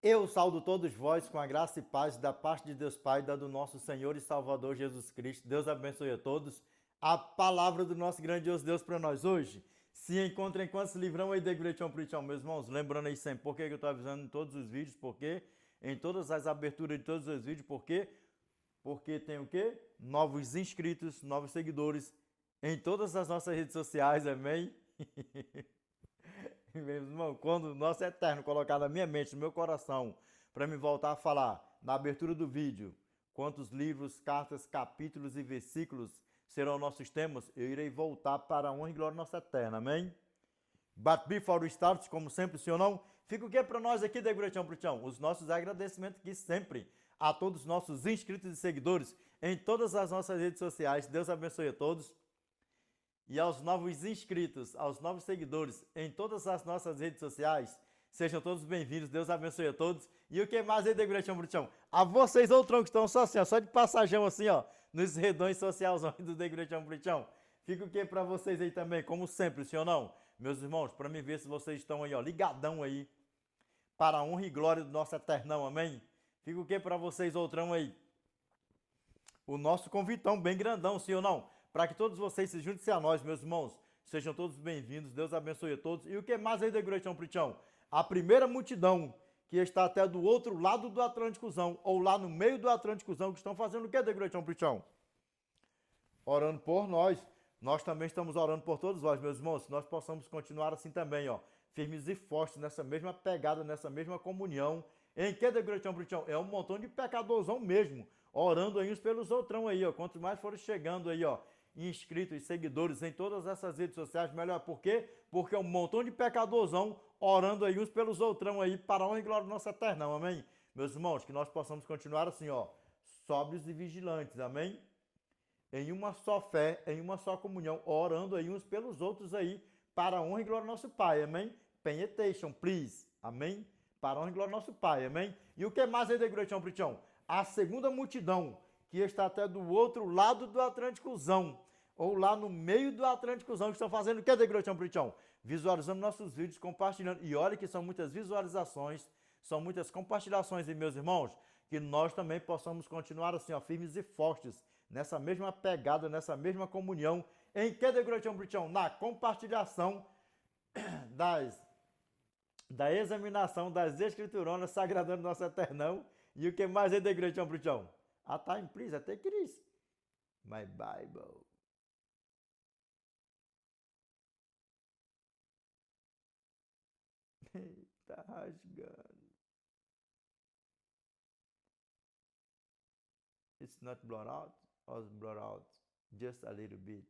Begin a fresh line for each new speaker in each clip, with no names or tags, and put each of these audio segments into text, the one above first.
Eu saúdo todos vós com a graça e paz da parte de Deus Pai, da do nosso Senhor e Salvador Jesus Cristo. Deus abençoe a todos. A palavra do nosso grandioso Deus para nós hoje se encontra enquanto se livrão aí de gratidão por meus irmãos. Lembrando aí sempre, por que eu estou avisando em todos os vídeos, porque em todas as aberturas de todos os vídeos, porque tem o quê? Novos inscritos, novos seguidores em todas as nossas redes sociais, amém? Meu irmão, quando o nosso eterno colocar na minha mente, no meu coração, para me voltar a falar na abertura do vídeo, quantos livros, cartas, capítulos e versículos serão nossos temas, eu irei voltar para a honra e glória nossa eterna, amém? But before we start, como sempre, sim ou não, fica o que para nós aqui da Igreja Bruxão? Os nossos agradecimentos aqui sempre a todos os nossos inscritos e seguidores em todas as nossas redes sociais. Deus abençoe a todos. E aos novos inscritos, aos novos seguidores em todas as nossas redes sociais, sejam todos bem-vindos, Deus abençoe a todos. E o que mais aí da Igreja Bruxão? A vocês, outrão, que estão só assim, ó, só de passagem assim, ó, nos redões sociais do da Igreja Bruxão. Fica o que para vocês aí também, como sempre, sim ou não? Meus irmãos, para me ver se vocês estão aí, ó, ligadão aí, para a honra e glória do nosso eternão, amém? Fica o que para vocês, outrão aí? O nosso convitão bem grandão, sim ou não? Para que todos vocês se juntem a nós, meus irmãos. Sejam todos bem-vindos, Deus abençoe a todos. E o que mais aí da Igreja Prichão? A primeira multidão que está até do outro lado do Atlânticozão, ou lá no meio do Atlânticozão, que estão fazendo o que da Igreja Prichão? Orando por nós. Nós também estamos orando por todos vós, meus irmãos, que nós possamos continuar assim também, ó, firmes e fortes nessa mesma pegada, nessa mesma comunhão. Em que da Igreja Prichão? É um montão de pecadorzão mesmo, orando aí uns pelos outrão aí, ó. Quanto mais forem chegando aí, ó, inscritos e seguidores em todas essas redes sociais, melhor. Por quê? Porque é um montão de pecadorzão orando aí uns pelos outrão aí, para a honra e glória do nosso eternão, amém? Meus irmãos, que nós possamos continuar assim, ó, sóbrios e vigilantes, amém? Em uma só fé, em uma só comunhão, orando aí uns pelos outros aí, para a honra e glória do nosso Pai, amém? Pay attention, please, amém? Para a honra e glória do nosso Pai, amém? E o que mais aí da igreja, Prichão? A segunda multidão, que está até do outro lado do Atlânticozão, ou lá no meio do Atlânticozão, que estão fazendo o que da igreja, Prichão? Visualizando nossos vídeos, compartilhando, e olha que são muitas visualizações, são muitas compartilhações, e meus irmãos, que nós também possamos continuar assim, ó, firmes e fortes, nessa mesma pegada, nessa mesma comunhão, em que de Gratidão Brichão? Na compartilhação das, da examinação das escrituronas, sagradando nosso eternão, e o que mais é de Gratidão Brichão? A time, please, até Cris. My Bible. Tá rasgando. It's not blown out, or blown out, just a little bit.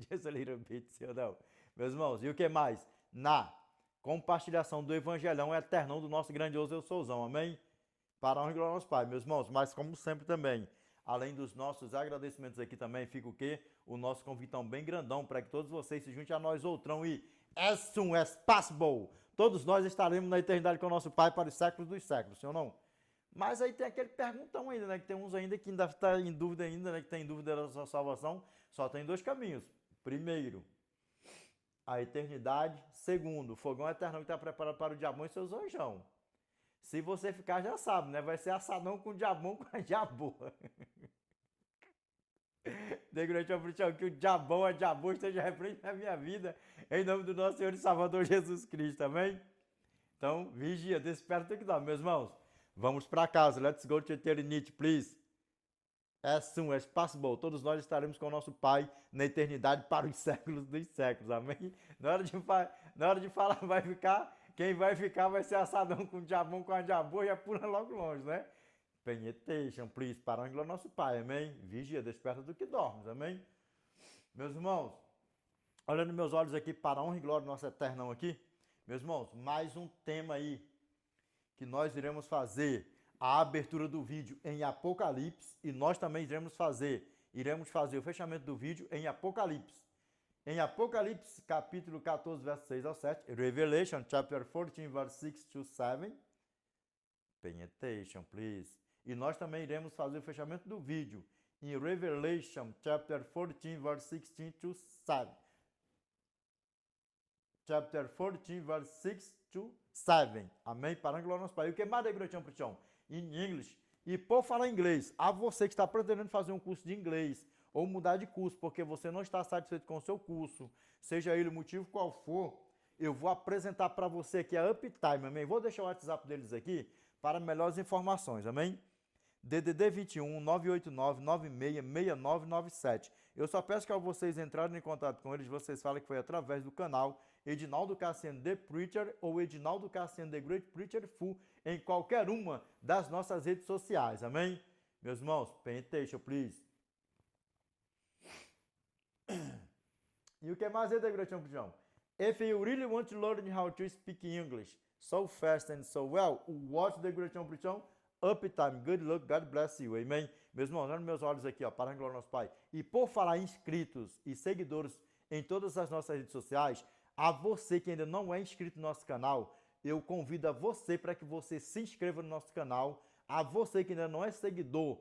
Just a little bit, seu não. Meus irmãos, e o que mais? Na compartilhação do evangelhão eternão do nosso grandioso Eu Souzão, amém? Para a honra e glória aos Pai, meus irmãos, mas como sempre também, além dos nossos agradecimentos aqui também, fica o quê? O nosso convitão bem grandão, para que todos vocês se juntem a nós outrão e as soon as possible, todos nós estaremos na eternidade com o nosso Pai para os séculos dos séculos, senhor não? Mas aí tem aquele perguntão ainda, né? Que tem uns ainda que ainda está em dúvida ainda, né? Que tem dúvida da sua salvação. Só tem dois caminhos. Primeiro, a eternidade. Segundo, o fogão eterno que está preparado para o diabão e seus anjão. Se você ficar, já sabe, né? Vai ser assadão com o diabão com a diaboa. Degrante ao que o diabão, a diaboa esteja repreende na minha vida. Em nome do nosso Senhor e Salvador Jesus Cristo, amém? Então, vigia, desperta que dá, meus irmãos. Vamos para casa. Let's go to eternity, please. As soon as possible. Todos nós estaremos com o nosso Pai na eternidade para os séculos dos séculos. Amém? Na hora de falar, vai ficar. Quem vai ficar vai ser assadão com o diabão, com a diaboa e a pula logo longe, né? Penetration, please, para o nosso Pai. Amém? Vigia, desperta do que dormes. Amém? Meus irmãos, olhando meus olhos aqui para a honra e glória do nosso eternão aqui. Meus irmãos, mais um tema aí que nós iremos fazer a abertura do vídeo em Apocalipse e nós também iremos fazer o fechamento do vídeo em Apocalipse. Em Apocalipse, capítulo 14, verso 6 ao 7, Revelation, chapter 14, verse 6 to 7. Pay attention, please. E nós também iremos fazer o fechamento do vídeo em Revelation, chapter 14, verse 16 to 7. chapter 14, verse 6 to 7. Amém? Para a glória do nosso Pai. O que mais da igreja Cristião? In English. E por falar inglês, a você que está pretendendo fazer um curso de inglês ou mudar de curso porque você não está satisfeito com o seu curso, seja ele o motivo qual for, eu vou apresentar para você aqui a Uptime, amém? Vou deixar o WhatsApp deles aqui para melhores informações, amém? DDD 21 989 966997. Eu só peço que ao vocês entrarem em contato com eles, vocês falem que foi através do canal Edinaldo Cassiano The Preacher ou Edinaldo Cassiano The Great Preacher Full em qualquer uma das nossas redes sociais, amém? Meus irmãos, pay attention, please. E o que mais é da igreja Cristião? If you really want to learn how to speak English so fast and so well, watch the great Cristião Uptime. Good luck, God bless you. Amen. Meus irmãos, olha meus olhos aqui, ó, para a glória do nosso Pai. E por falar em inscritos e seguidores em todas as nossas redes sociais, a você que ainda não é inscrito no nosso canal, eu convido a você para que você se inscreva no nosso canal. A você que ainda não é seguidor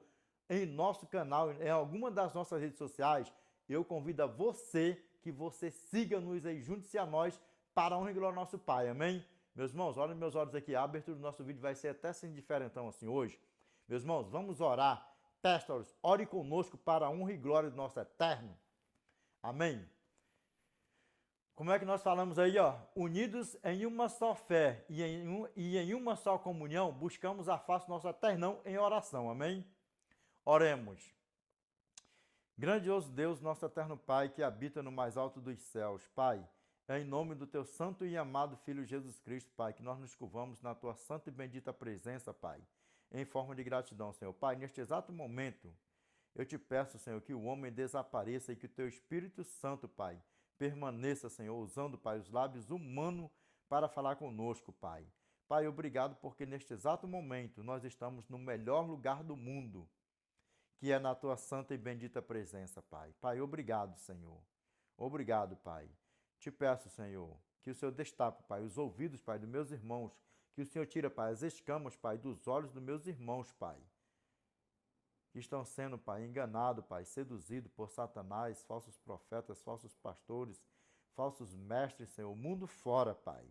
em nosso canal, em alguma das nossas redes sociais, eu convido a você que você siga-nos aí, junte-se a nós para a honra e glória do nosso Pai. Amém? Meus irmãos, olhem meus olhos aqui. A abertura do nosso vídeo vai ser até assim diferentão assim hoje. Meus irmãos, vamos orar. Pastors, ore conosco para a honra e glória do nosso Eterno. Amém? Como é que nós falamos aí, ó? Unidos em uma só fé e em uma só comunhão, buscamos a face do nosso Eternão em oração. Amém? Oremos. Grandioso Deus, nosso eterno Pai, que habita no mais alto dos céus. Pai, é em nome do teu santo e amado Filho Jesus Cristo, Pai, que nós nos curvamos na tua santa e bendita presença, Pai, em forma de gratidão, Senhor. Pai, neste exato momento, eu te peço, Senhor, que o homem desapareça e que o teu Espírito Santo, Pai, permaneça, Senhor, usando, Pai, os lábios humanos para falar conosco, Pai. Pai, obrigado porque neste exato momento nós estamos no melhor lugar do mundo, que é na tua santa e bendita presença, Pai. Pai, obrigado, Senhor. Obrigado, Pai. Te peço, Senhor, que o Senhor destape, Pai, os ouvidos, Pai, dos meus irmãos, que o Senhor tira, Pai, as escamas, Pai, dos olhos dos meus irmãos, Pai, que estão sendo, Pai, enganados, Pai, seduzidos por Satanás, falsos profetas, falsos pastores, falsos mestres, Senhor, o mundo fora, Pai.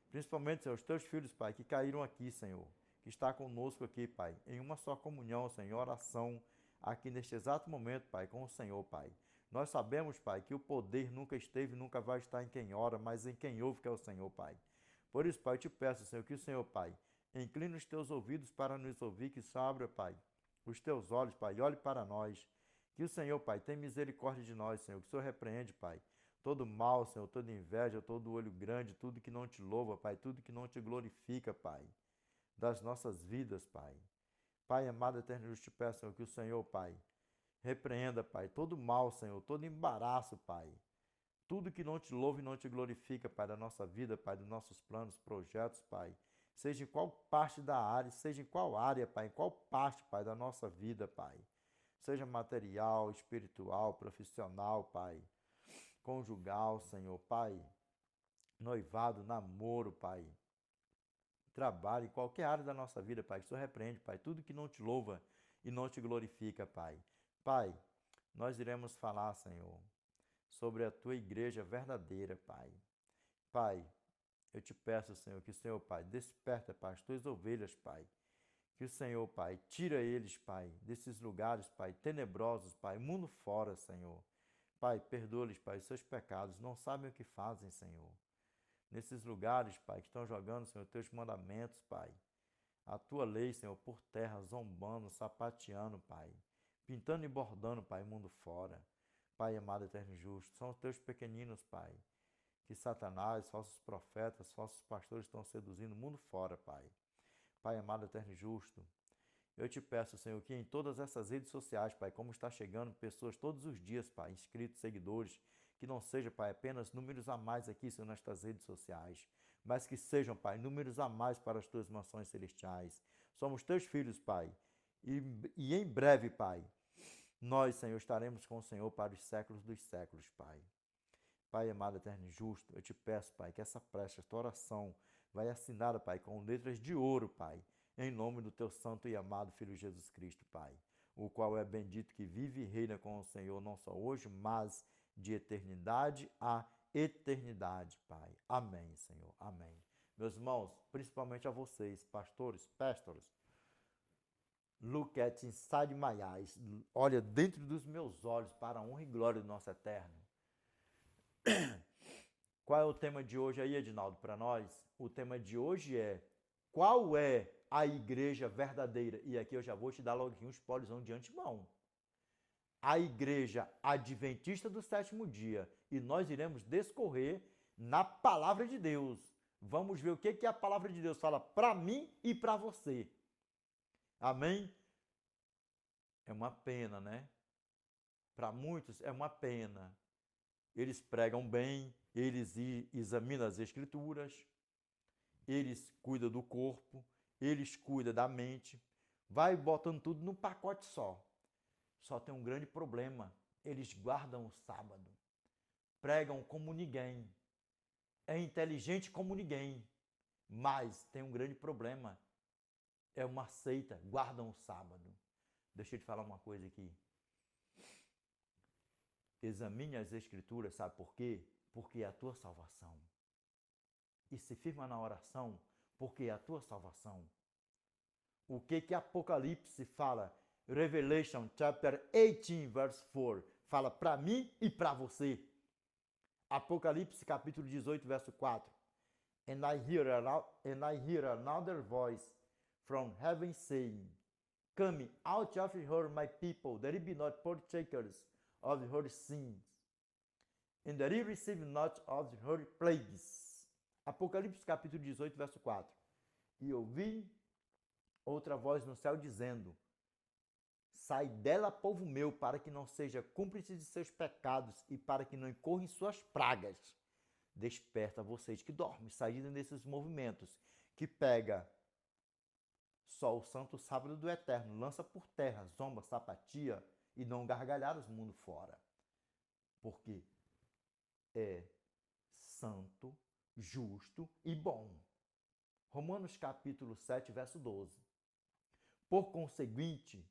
Principalmente, Senhor, os teus filhos, Pai, que caíram aqui, Senhor, que está conosco aqui, Pai, em uma só comunhão, Senhor, oração, aqui neste exato momento, Pai, com o Senhor, Pai. Nós sabemos, Pai, que o poder nunca esteve e nunca vai estar em quem ora, mas em quem ouve, que é o Senhor, Pai. Por isso, Pai, eu te peço, Senhor, que o Senhor, Pai, incline os teus ouvidos para nos ouvir, que só abra, Pai, os teus olhos, Pai, e olhe para nós. Que o Senhor, Pai, tenha misericórdia de nós, Senhor, que o Senhor repreende, Pai, todo mal, Senhor, toda inveja, todo olho grande, tudo que não te louva, Pai, tudo que não te glorifica, Pai, das nossas vidas, Pai. Pai amado, eterno, eu te peço, Senhor, que o Senhor, Pai, repreenda, Pai, todo mal, Senhor, todo embaraço, Pai. Tudo que não te louva e não te glorifica, Pai, da nossa vida, Pai, dos nossos planos, projetos, Pai. Seja em qual parte da área, seja em qual área, Pai, em qual parte, Pai, da nossa vida, Pai. Seja material, espiritual, profissional, Pai. Conjugal, Senhor, Pai. Noivado, namoro, Pai. Trabalho, em qualquer área da nossa vida, Pai, que o Senhor repreende, Pai, tudo que não te louva e não te glorifica, Pai. Pai, nós iremos falar, Senhor, sobre a tua igreja verdadeira, Pai. Pai, eu te peço, Senhor, que o Senhor, Pai, desperta, Pai, as tuas ovelhas, Pai. Que o Senhor, Pai, tira eles, Pai, desses lugares, Pai, tenebrosos, Pai, mundo fora, Senhor. Pai, perdoa-lhes, Pai, os seus pecados, não sabem o que fazem, Senhor. Nesses lugares, Pai, que estão jogando, Senhor, teus mandamentos, Pai. A tua lei, Senhor, por terra, zombando, sapateando, Pai. Pintando e bordando, Pai, mundo fora. Pai amado, eterno e justo, são os teus pequeninos, Pai, que Satanás, falsos profetas, falsos pastores estão seduzindo mundo fora, Pai. Pai amado, eterno e justo, eu te peço, Senhor, que em todas essas redes sociais, Pai, como está chegando pessoas todos os dias, Pai, inscritos, seguidores, que não seja, Pai, apenas números a mais aqui, Senhor, nestas redes sociais, mas que sejam, Pai, números a mais para as tuas mansões celestiais. Somos teus filhos, Pai, e em breve, Pai, nós, Senhor, estaremos com o Senhor para os séculos dos séculos, Pai. Pai amado, eterno e justo, eu te peço, Pai, que essa prece, esta oração, vai assinada, Pai, com letras de ouro, Pai, em nome do teu santo e amado Filho Jesus Cristo, Pai, o qual é bendito que vive e reina com o Senhor, não só hoje, mas de eternidade a eternidade, Pai. Amém, Senhor. Amém. Meus irmãos, principalmente a vocês, pastores, look at inside my eyes. Olha dentro dos meus olhos para a honra e glória do nosso Eterno. Qual é o tema de hoje aí, Edinaldo, para nós? O tema de hoje é: qual é a igreja verdadeira? E aqui eu já vou te dar logo um spoilerzão de antemão. A igreja adventista do sétimo dia. E nós iremos discorrer na palavra de Deus. Vamos ver o que a palavra de Deus fala para mim e para você. Amém? É uma pena, né? Para muitos é uma pena. Eles pregam bem, eles examinam as escrituras, eles cuidam do corpo, eles cuidam da mente, vai botando tudo num pacote só. Só tem um grande problema, eles guardam o sábado, pregam como ninguém, é inteligente como ninguém, mas tem um grande problema, é uma seita, guardam o sábado. Deixa eu te falar uma coisa aqui. Examine as escrituras, sabe por quê? Porque é a tua salvação. E se firma na oração, porque é a tua salvação. O que Apocalipse fala? Revelation chapter 18, verse 4. Fala para mim e para você. Apocalipse capítulo 18, verso 4. And I hear another voice from heaven saying, Come out of her, my people, that ye be not partakers of her sins, and that ye receive not of her plagues. Apocalipse capítulo 18, verso 4. E ouvi outra voz no céu dizendo, Sai dela, povo meu, para que não seja cúmplice de seus pecados e para que não incorra em suas pragas. Desperta vocês que dormem, saída desses movimentos, que pega só o santo sábado do Eterno, lança por terra, zomba, sapatia e não gargalhar os mundos fora. Porque é santo, justo e bom. Romanos capítulo 7, verso 12. Por conseguinte,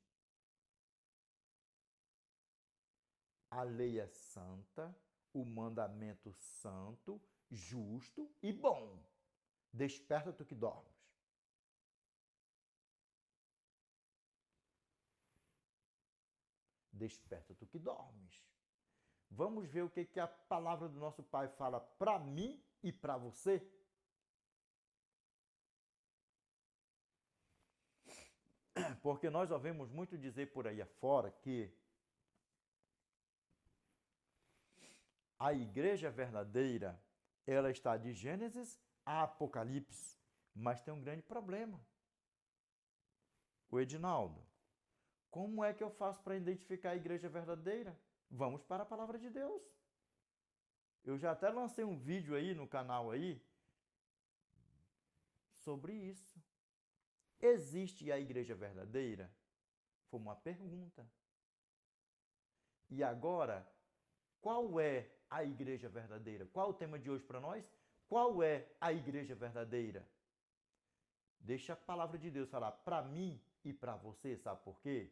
a lei é santa, o mandamento santo, justo e bom. Desperta tu que dormes. Desperta tu que dormes. Vamos ver o que a palavra do nosso Pai fala para mim e para você? Porque nós ouvimos muito dizer por aí afora que a igreja verdadeira, ela está de Gênesis a Apocalipse, mas tem um grande problema. O Edinaldo, como é que eu faço para identificar a igreja verdadeira? Vamos para a palavra de Deus. Eu já até lancei um vídeo aí no canal aí sobre isso. Existe a igreja verdadeira? Foi uma pergunta. E agora, qual é a igreja verdadeira? Qual o tema de hoje para nós? Qual é a igreja verdadeira? Deixa a palavra de Deus falar para mim e para você, sabe por quê?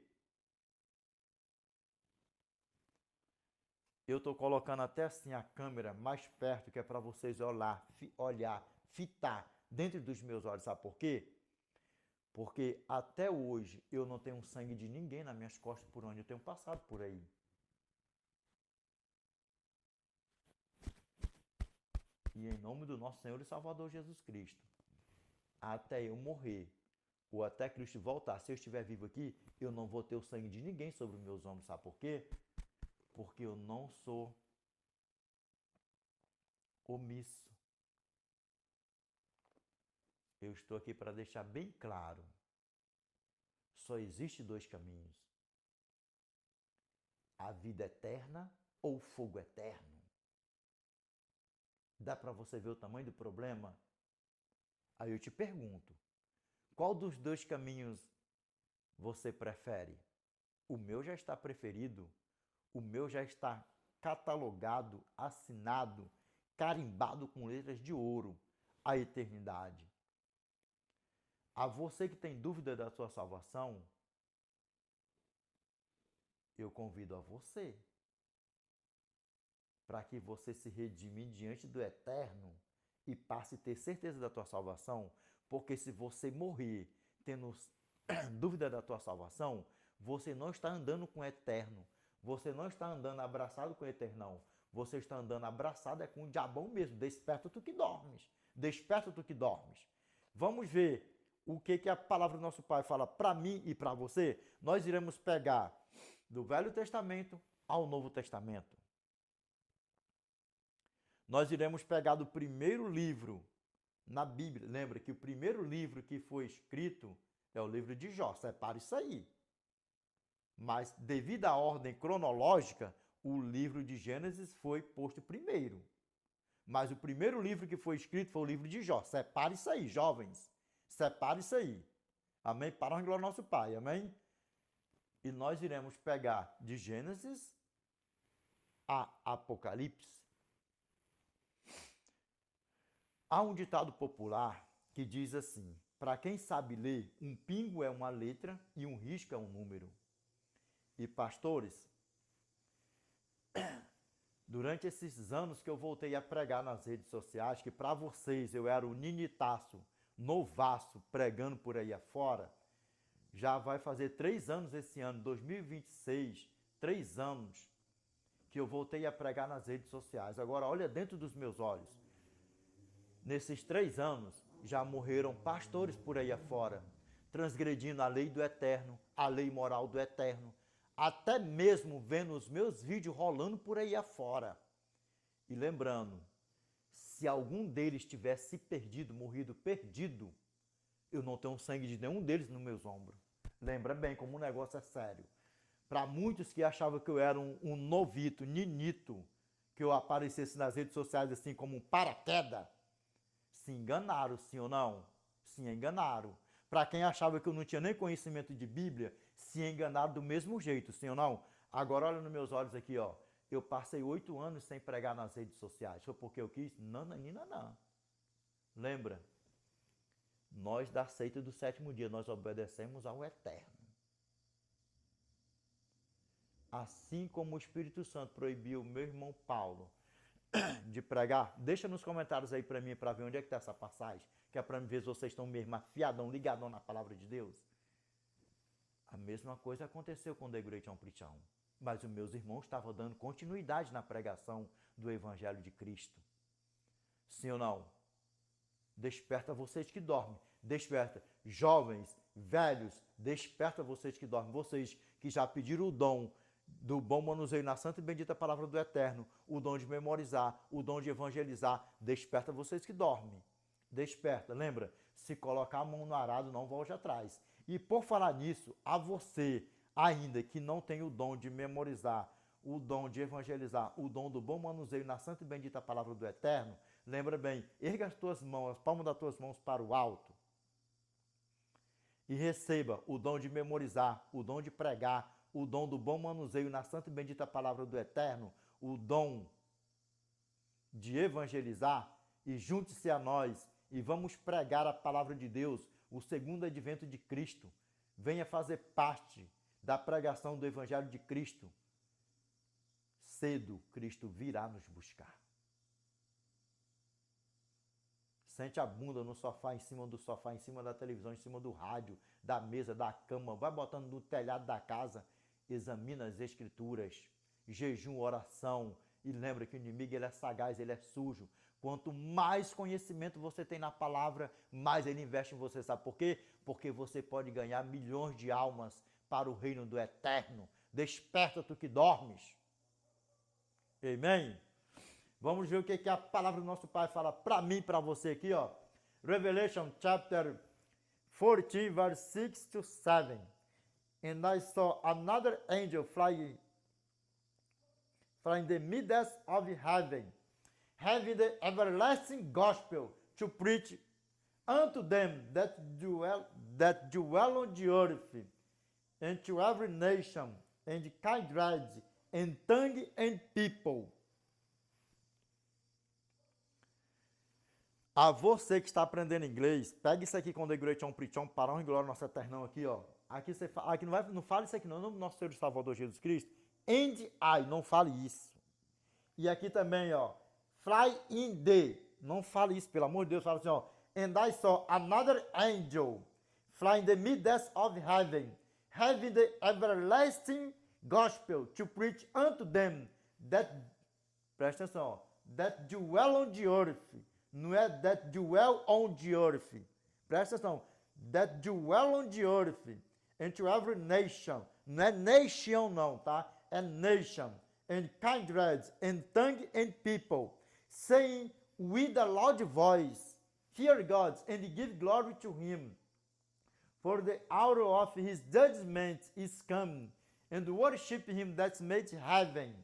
Eu estou colocando até assim a câmera mais perto, que é para vocês olhar, fitar dentro dos meus olhos, sabe por quê? Porque até hoje eu não tenho sangue de ninguém nas minhas costas por onde eu tenho passado por aí. E em nome do nosso Senhor e Salvador Jesus Cristo, até eu morrer, ou até Cristo voltar, se eu estiver vivo aqui, eu não vou ter o sangue de ninguém sobre os meus ombros, sabe por quê? Porque eu não sou omisso. Eu estou aqui para deixar bem claro, só existe dois caminhos. A vida eterna ou o fogo eterno. Dá para você ver o tamanho do problema? Aí eu te pergunto, qual dos dois caminhos você prefere? O meu já está preferido, o meu já está catalogado, assinado, carimbado com letras de ouro, a eternidade. A você que tem dúvida da sua salvação, eu convido a você para que você se redime diante do Eterno e passe a ter certeza da tua salvação, porque se você morrer tendo dúvida da tua salvação, você não está andando com o Eterno, você não está andando abraçado com o Eternão, você está andando abraçado com o diabão mesmo. Desperta tu que dormes, desperta tu que dormes. Vamos ver o que a palavra do nosso Pai fala para mim e para você. Nós iremos pegar do Velho Testamento ao Novo Testamento. Nós iremos pegar do primeiro livro na Bíblia. Lembra que o primeiro livro que foi escrito é o livro de Jó. Separa isso aí. Mas, devido à ordem cronológica, o livro de Gênesis foi posto primeiro. Mas o primeiro livro que foi escrito foi o livro de Jó. Separe isso aí, jovens. Separe isso aí. Amém? Para a glória do nosso Pai. Amém? E nós iremos pegar de Gênesis a Apocalipse. Há um ditado popular que diz assim: para quem sabe ler, um pingo é uma letra e um risco é um número. E pastores, durante esses anos que eu voltei a pregar nas redes sociais, que para vocês eu era o ninitaço, novaço, pregando por aí afora, já vai fazer 3 anos esse ano, 2026, 3 anos que eu voltei a pregar nas redes sociais. Agora olha dentro dos meus olhos. Nesses 3 anos, já morreram pastores por aí afora, transgredindo a lei do Eterno, a lei moral do Eterno, até mesmo vendo os meus vídeos rolando por aí afora. E lembrando, se algum deles tivesse perdido, morrido perdido, eu não tenho sangue de nenhum deles nos meus ombros. Lembra bem como o negócio é sério. Para muitos que achavam que eu era um novito, ninito, que eu aparecesse nas redes sociais assim como um paraquedas, se enganaram, sim ou não? Se enganaram. Para quem achava que eu não tinha nem conhecimento de Bíblia, se enganaram do mesmo jeito, sim ou não? Agora olha nos meus olhos aqui, ó. Eu passei 8 anos sem pregar nas redes sociais. Foi porque eu quis? Não. Lembra? Nós da seita do 7º dia, nós obedecemos ao Eterno. Assim como o Espírito Santo proibiu o meu irmão Paulo de pregar, deixa nos comentários aí para mim, para ver onde é que está essa passagem, que é para me ver se vocês estão mesmo afiadão, ligadão na palavra de Deus. A mesma coisa aconteceu com The Great Preaching, mas os meus irmãos estavam dando continuidade na pregação do Evangelho de Cristo. Sim ou não? Desperta vocês que dormem, desperta jovens, velhos, desperta vocês que dormem, vocês que já pediram o dom do bom manuseio na santa e bendita palavra do Eterno, o dom de memorizar, o dom de evangelizar, desperta vocês que dormem. Desperta, lembra? Se colocar a mão no arado, não volte atrás. E por falar nisso, a você ainda que não tem o dom de memorizar, o dom de evangelizar, o dom do bom manuseio na santa e bendita palavra do Eterno, lembra bem, erga as tuas mãos, as palmas das tuas mãos para o alto e receba o dom de memorizar, o dom de pregar, o dom do bom manuseio na santa e bendita palavra do Eterno, o dom de evangelizar, e junte-se a nós e vamos pregar a palavra de Deus, o segundo advento de Cristo. Venha fazer parte da pregação do Evangelho de Cristo. Cedo Cristo virá nos buscar. Sente a bunda no sofá, em cima do sofá, em cima da televisão, em cima do rádio, da mesa, da cama, vai botando no telhado da casa, examina as escrituras, jejum, oração, e lembra que o inimigo ele é sagaz, ele é sujo. Quanto mais conhecimento você tem na palavra, mais ele investe em você. Sabe por quê? Porque você pode ganhar milhões de almas para o reino do Eterno. Desperta tu que dormes. Amém? Vamos ver o que a palavra do nosso Pai fala para mim e para você aqui, ó. Revelation chapter 14, verse 6 to 7. And I saw another angel flying from the midst of heaven, having the everlasting gospel to preach unto them that dwell on the earth, and to every nation, and kindred, and tongue, and people. A você que está aprendendo inglês, pega isso aqui com The Great Preaching, para honra e glória nosso Eternão aqui, ó. Aqui você aqui não fala isso aqui não, no nome do nosso Senhor e Salvador Jesus Cristo. And I, não fale isso. E aqui também, ó, fly in the. Não fale isso, pelo amor de Deus, fala assim, ó. And I saw another angel fly in the midst of heaven, having the everlasting gospel to preach unto them that, presta atenção, ó, that dwell on the earth. Não é that dwell on the earth. Presta atenção. That dwell on the earth. And to every nation. Não é nation não, tá? É nation. And kindred, and tongue, and people. Saying with a loud voice, fear God, and give glory to him. For the hour of his judgment is come. And worship him that made heaven,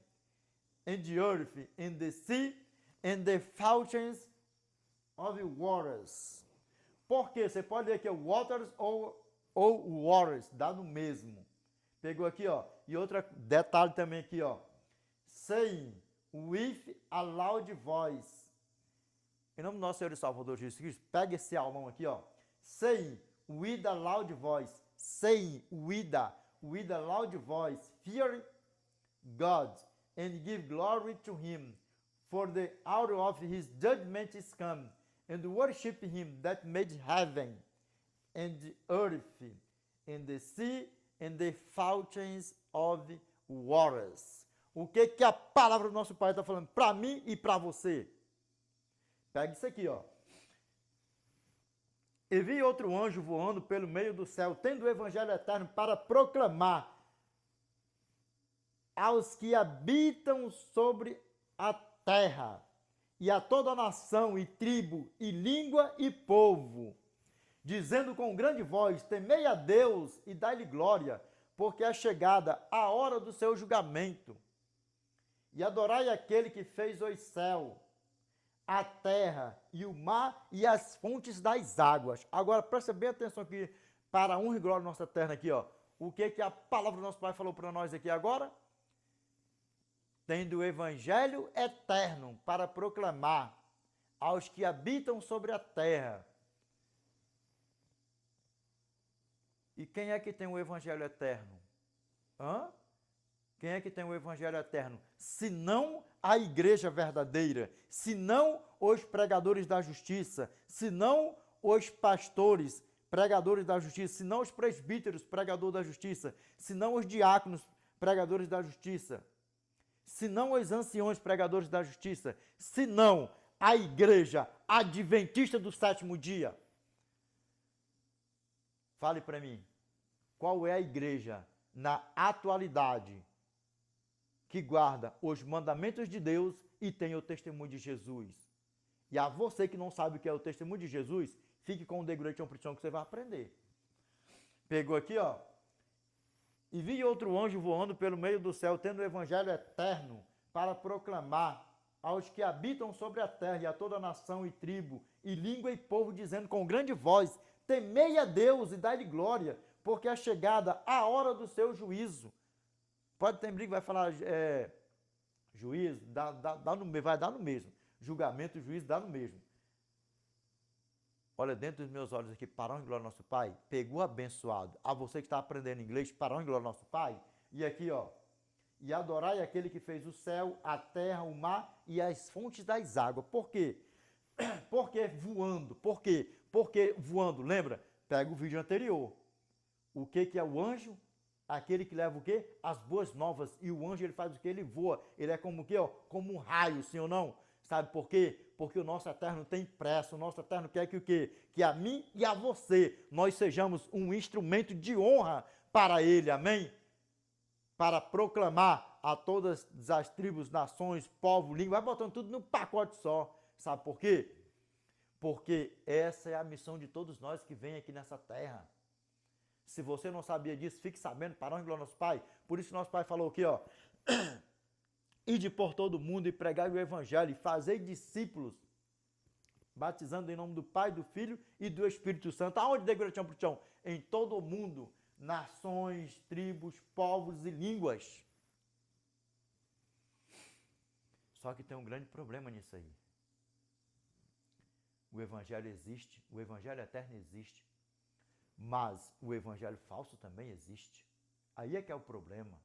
and the earth, and the sea, and the fountains of waters. Porque você pode ler aqui waters ou waters, dá no mesmo. Pegou aqui, ó. E outro detalhe também aqui, ó. Saying with a loud voice. Em nome do nosso Senhor e Salvador Jesus Cristo, pega esse aulão aqui, ó. Saying with a loud voice. Saying with a loud voice. Fear God and give glory to him. For the hour of his judgment is come. And worship him that made heaven and the earth and the sea and the fountains of waters. O que a palavra do nosso Pai está falando para mim e para você? Pega isso aqui, ó. E vi outro anjo voando pelo meio do céu, tendo o evangelho eterno para proclamar aos que habitam sobre a terra, e a toda a nação, e tribo, e língua, e povo, dizendo com grande voz, temei a Deus e dai-lhe glória, porque é chegada a hora do seu julgamento. E adorai aquele que fez o céu, a terra, e o mar, e as fontes das águas. Agora, presta bem atenção aqui, para a honra e glória da nossa terra aqui, ó. O que a palavra do nosso Pai falou para nós aqui agora? Tendo o evangelho eterno para proclamar aos que habitam sobre a terra. E quem é que tem o evangelho eterno? Hã? Quem é que tem o evangelho eterno? Se não a igreja verdadeira, se não os pregadores da justiça, se não os pastores, pregadores da justiça, se não os presbíteros, pregadores da justiça, se não os diáconos, pregadores da justiça, se não os anciões pregadores da justiça, se não a igreja adventista do sétimo dia. Fale para mim, qual é a igreja na atualidade que guarda os mandamentos de Deus e tem o testemunho de Jesus? E a você que não sabe o que é o testemunho de Jesus, fique com o The Great Commission que você vai aprender. Pegou aqui, ó. E vi outro anjo voando pelo meio do céu, tendo o evangelho eterno para proclamar aos que habitam sobre a terra e a toda nação e tribo e língua e povo, dizendo com grande voz, temei a Deus e dai-lhe glória, porque é chegada a hora do seu juízo. Pode ter briga, vai falar juízo, vai dar no mesmo. Julgamento e juízo dá no mesmo. Olha, dentro dos meus olhos aqui, para a honra e glória do nosso Pai, pegou abençoado. A você que está aprendendo inglês, para a honra e glória do nosso Pai. E aqui, ó. E adorai aquele que fez o céu, a terra, o mar e as fontes das águas. Por quê? Porque voando. Por quê? Porque voando. Lembra? Pega o vídeo anterior. O que é o anjo? Aquele que leva o quê? As boas novas. E o anjo, ele faz o quê? Ele voa. Ele é como o quê? Ó? Como um raio, sim ou não? Sabe por quê? Porque o nosso Eterno tem pressa, o nosso Eterno quer que o quê? Que a mim e a você, nós sejamos um instrumento de honra para Ele, amém? Para proclamar a todas as tribos, nações, povo, língua, vai botando tudo num pacote só. Sabe por quê? Porque essa é a missão de todos nós que vem aqui nessa terra. Se você não sabia disso, fique sabendo, para a honra e glória do nosso Pai. Por isso nosso Pai falou aqui, ó. Ide por todo mundo e pregai o evangelho e fazei discípulos, batizando em nome do Pai, do Filho e do Espírito Santo. Aonde, Degratião Putião? Em todo o mundo, nações, tribos, povos e línguas. Só que tem um grande problema nisso aí. O evangelho existe, o evangelho eterno existe, mas o evangelho falso também existe. Aí é que é o problema.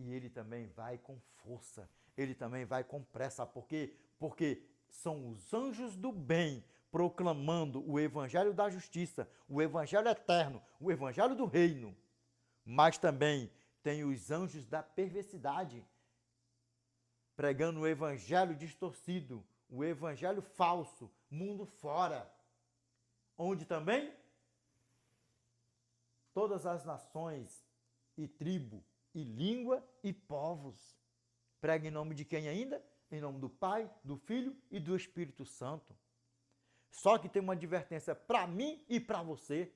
E ele também vai com força. ele também vai com pressa. Por quê? Porque são os anjos do bem proclamando o evangelho da justiça, o evangelho eterno, o evangelho do reino. Mas também tem os anjos da perversidade pregando o evangelho distorcido, o evangelho falso, mundo fora. Onde também todas as nações e tribo e língua e povos. Prega em nome de quem ainda? Em nome do Pai, do Filho e do Espírito Santo. Só que tem uma advertência para mim e para você.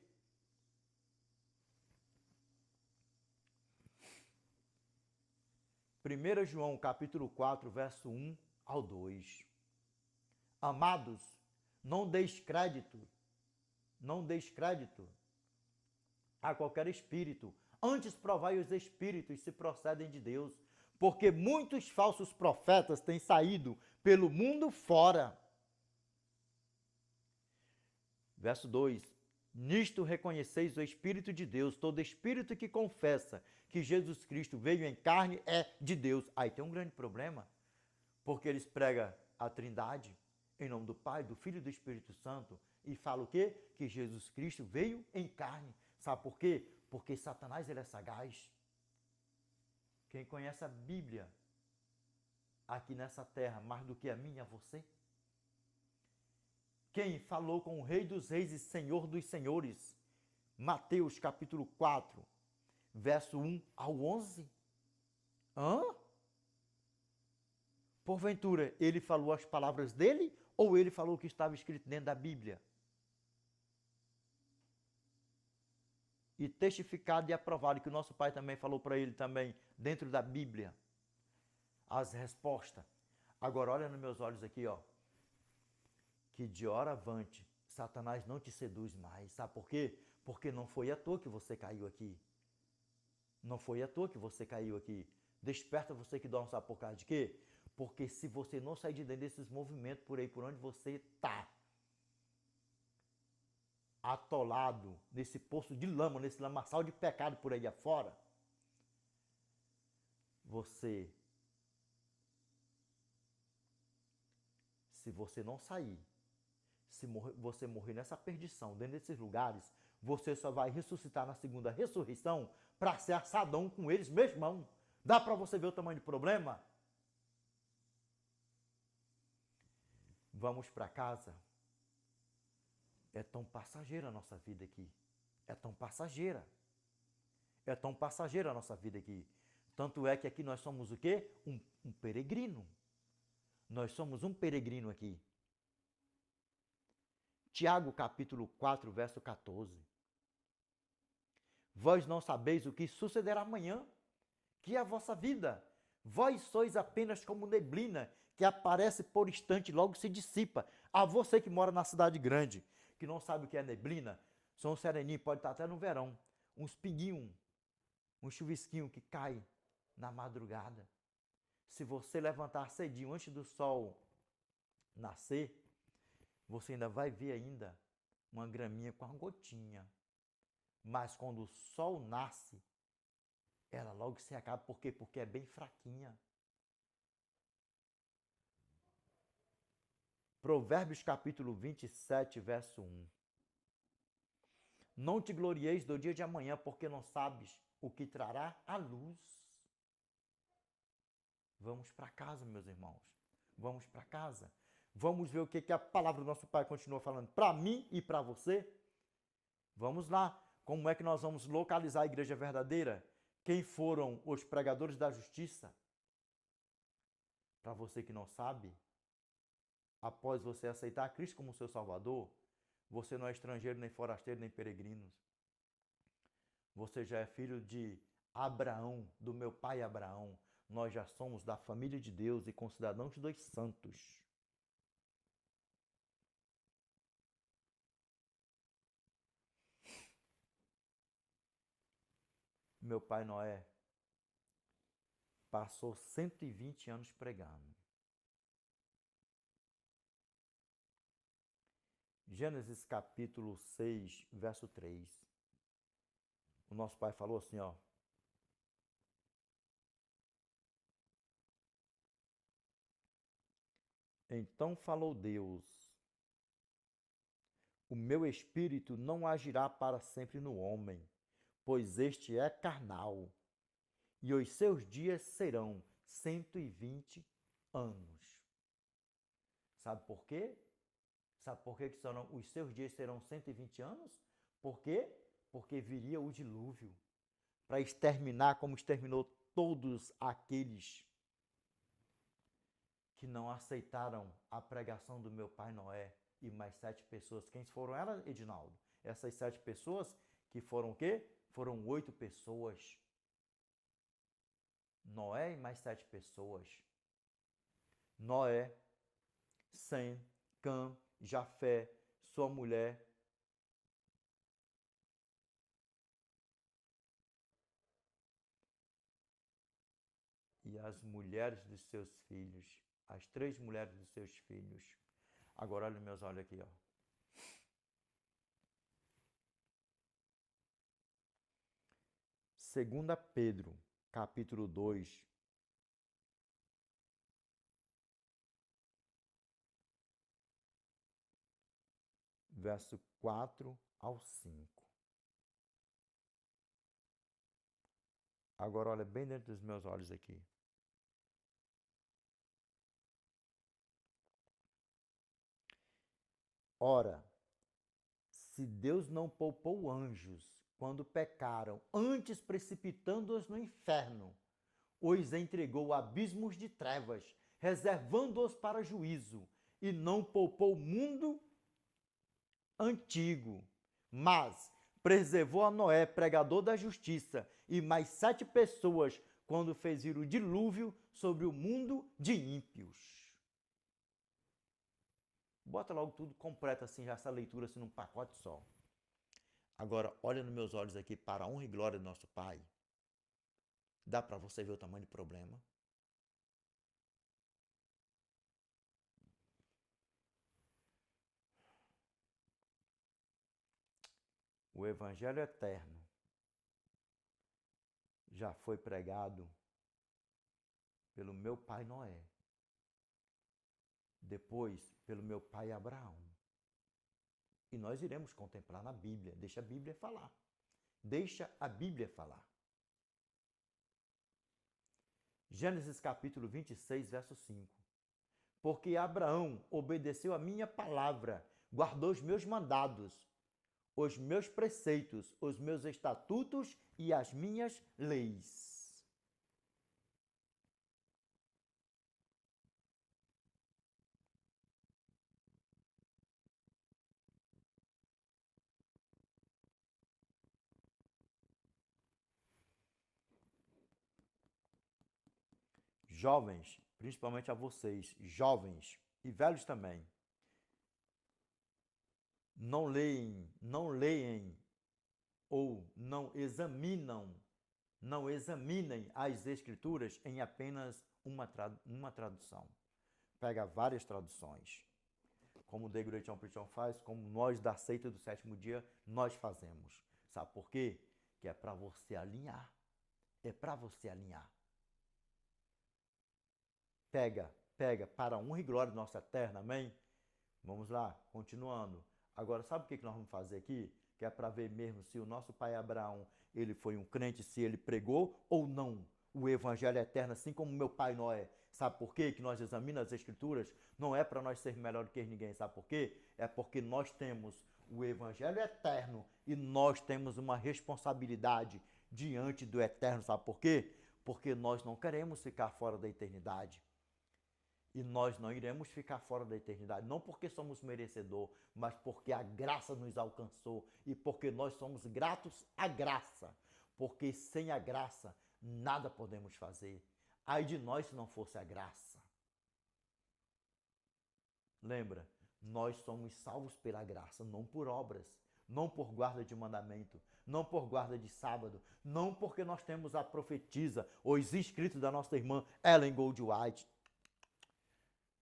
Primeira João, capítulo 4, verso 1 ao 2. Amados, não deis crédito a qualquer espírito. Antes provai os espíritos se procedem de Deus, porque muitos falsos profetas têm saído pelo mundo fora. Verso 2. Nisto reconheceis o Espírito de Deus. Todo espírito que confessa que Jesus Cristo veio em carne é de Deus. Aí tem um grande problema, porque eles pregam a Trindade em nome do Pai, do Filho e do Espírito Santo e falam o quê? Que Jesus Cristo veio em carne. Sabe por quê? Porque Satanás ele é sagaz. Quem conhece a Bíblia aqui nessa terra mais do que a minha, você? Quem falou com o Rei dos Reis e Senhor dos Senhores? Mateus capítulo 4, verso 1 ao 11. Hã? Porventura, ele falou as palavras dele ou ele falou o que estava escrito dentro da Bíblia? E testificado e aprovado que o nosso Pai também falou para ele também dentro da Bíblia. As respostas. Agora olha nos meus olhos aqui, ó. Que de hora avante Satanás não te seduz mais. Sabe por quê? Porque não foi à toa que você caiu aqui. Não foi à toa que você caiu aqui. Desperta você que dorme, sabe por causa de quê? Porque se você não sair de dentro desses movimentos por aí, por onde você está, atolado nesse poço de lama, nesse lamaçal de pecado por aí afora, se você não sair, se você morrer nessa perdição, dentro desses lugares, você só vai ressuscitar na segunda ressurreição para ser assadão com eles mesmão. Dá para você ver o tamanho do problema? Vamos para casa. É tão passageira a nossa vida aqui. É tão passageira. É tão passageira a nossa vida aqui. Tanto é que aqui nós somos o quê? Um peregrino. Nós somos um peregrino aqui. Tiago capítulo 4, verso 14. Vós não sabeis o que sucederá amanhã, que é a vossa vida. Vós sois apenas como neblina, que aparece por instante e logo se dissipa. A você que mora na cidade grande, que não sabe o que é neblina, são um sereninho, pode estar até no verão, uns pinguinhos, um chuvisquinho que cai na madrugada. Se você levantar cedinho antes do sol nascer, você ainda vai ver ainda uma graminha com uma gotinha. Mas quando o sol nasce, ela logo se acaba. Por quê? Porque é bem fraquinha. Provérbios capítulo 27, verso 1. Não te glorieis do dia de amanhã, porque não sabes o que trará a luz. Vamos para casa, meus irmãos. Vamos para casa. Vamos ver o que a palavra do nosso Pai continua falando para mim e para você. Vamos lá. Como é que nós vamos localizar a igreja verdadeira? Quem foram os pregadores da justiça? Para você que não sabe, após você aceitar Cristo como seu Salvador, você não é estrangeiro, nem forasteiro, nem peregrino. Você já é filho de Abraão, do meu pai Abraão. Nós já somos da família de Deus e concidadãos dos santos. Meu pai Noé passou 120 anos pregando. Gênesis capítulo 6, verso 3. O nosso pai falou assim, ó. Então falou Deus: o meu espírito não agirá para sempre no homem, pois este é carnal, e os seus dias serão 120 anos. Sabe por quê? Sabe por que os seus dias serão 120 anos? Por quê? Porque viria o dilúvio para exterminar como exterminou todos aqueles que não aceitaram a pregação do meu pai Noé e mais 7 pessoas. Quem foram elas, Edinaldo? Essas 7 pessoas que foram o quê? Foram 8 pessoas. Noé e mais 7 pessoas. Noé, Sem, Cã, Jafé, sua mulher, e as mulheres dos seus filhos, as 3 mulheres dos seus filhos. Agora olha meus olhos aqui, ó. Segunda Pedro, capítulo 2, verso 4 ao 5. Agora olha bem dentro dos meus olhos aqui. Ora, se Deus não poupou anjos quando pecaram, antes precipitando-os no inferno, os entregou a abismos de trevas, reservando-os para juízo, e não poupou o mundo antigo, mas preservou a Noé, pregador da justiça, e mais 7 pessoas, quando fez vir o dilúvio sobre o mundo de ímpios. Bota logo tudo completo assim, já essa leitura assim num pacote só. Agora, olha nos meus olhos aqui, para a honra e glória do nosso Pai. Dá para você ver o tamanho do problema? O Evangelho eterno já foi pregado pelo meu pai Noé. Depois, pelo meu pai Abraão. E nós iremos contemplar na Bíblia. Deixa a Bíblia falar. Deixa a Bíblia falar. Gênesis capítulo 26, verso 5. Porque Abraão obedeceu a minha palavra, guardou os meus mandados, os meus preceitos, os meus estatutos e as minhas leis. Jovens, principalmente a vocês, jovens e velhos também, não leem ou não examinem as escrituras em apenas uma tradução. Pega várias traduções. Como o The Great Preaching faz, como nós da seita do sétimo dia, nós fazemos. Sabe por quê? Que é para você alinhar. É para você alinhar. Pega, para a honra e glória do nosso eterno, amém? Vamos lá, continuando. Agora, sabe o que nós vamos fazer aqui? Que é para ver mesmo se o nosso pai Abraão, ele foi um crente, se ele pregou ou não o evangelho eterno, assim como meu pai Noé. Sabe por quê? Que nós examinamos as escrituras? Não é para nós ser melhor do que ninguém, sabe por quê? É porque nós temos o evangelho eterno e nós temos uma responsabilidade diante do eterno, sabe por quê? Porque nós não queremos ficar fora da eternidade. E nós não iremos ficar fora da eternidade, não porque somos merecedor, mas porque a graça nos alcançou e porque nós somos gratos à graça. Porque sem a graça, nada podemos fazer. Ai de nós se não fosse a graça. Lembra, nós somos salvos pela graça, não por obras, não por guarda de mandamento, não por guarda de sábado, não porque nós temos a profetisa, os inscritos da nossa irmã Ellen Goldwhite.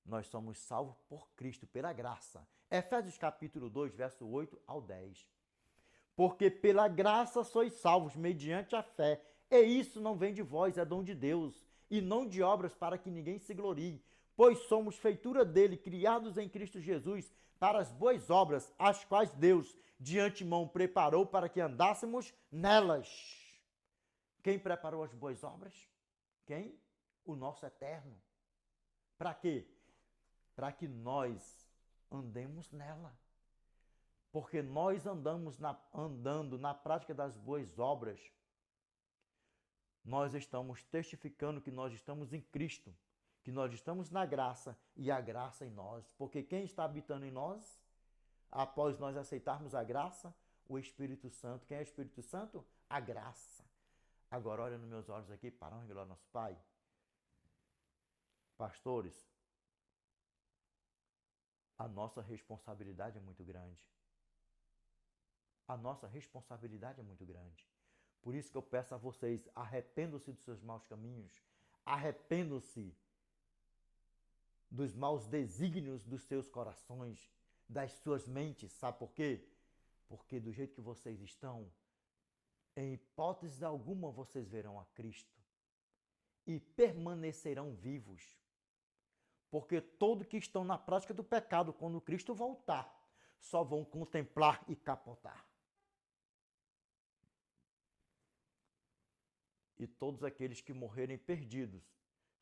Nós somos salvos por Cristo, pela graça. Efésios capítulo 2, verso 8 ao 10. Porque pela graça sois salvos mediante a fé, e isso não vem de vós, é dom de Deus, e não de obras para que ninguém se glorie, Pois somos feitura dele, criados em Cristo Jesus, para as boas obras, as quais Deus de antemão preparou para que andássemos nelas. Quem preparou as boas obras? Quem? O nosso Eterno. Para quê? Para que nós andemos nela. Porque nós andando na prática das boas obras, nós estamos testificando que nós estamos em Cristo, que nós estamos na graça e a graça em nós. Porque quem está habitando em nós, após nós aceitarmos a graça? O Espírito Santo. Quem é o Espírito Santo? A graça. Agora olha nos meus olhos aqui, para honra e glória ao nosso Pai. Pastores, a nossa responsabilidade é muito grande. A nossa responsabilidade é muito grande. Por isso que eu peço a vocês, arrependam-se dos seus maus caminhos, arrependam-se dos maus desígnios dos seus corações, das suas mentes. Sabe por quê? Porque do jeito que vocês estão, em hipótese alguma vocês verão a Cristo e permanecerão vivos. Porque todos que estão na prática do pecado, quando Cristo voltar, só vão contemplar e capotar. E todos aqueles que morrerem perdidos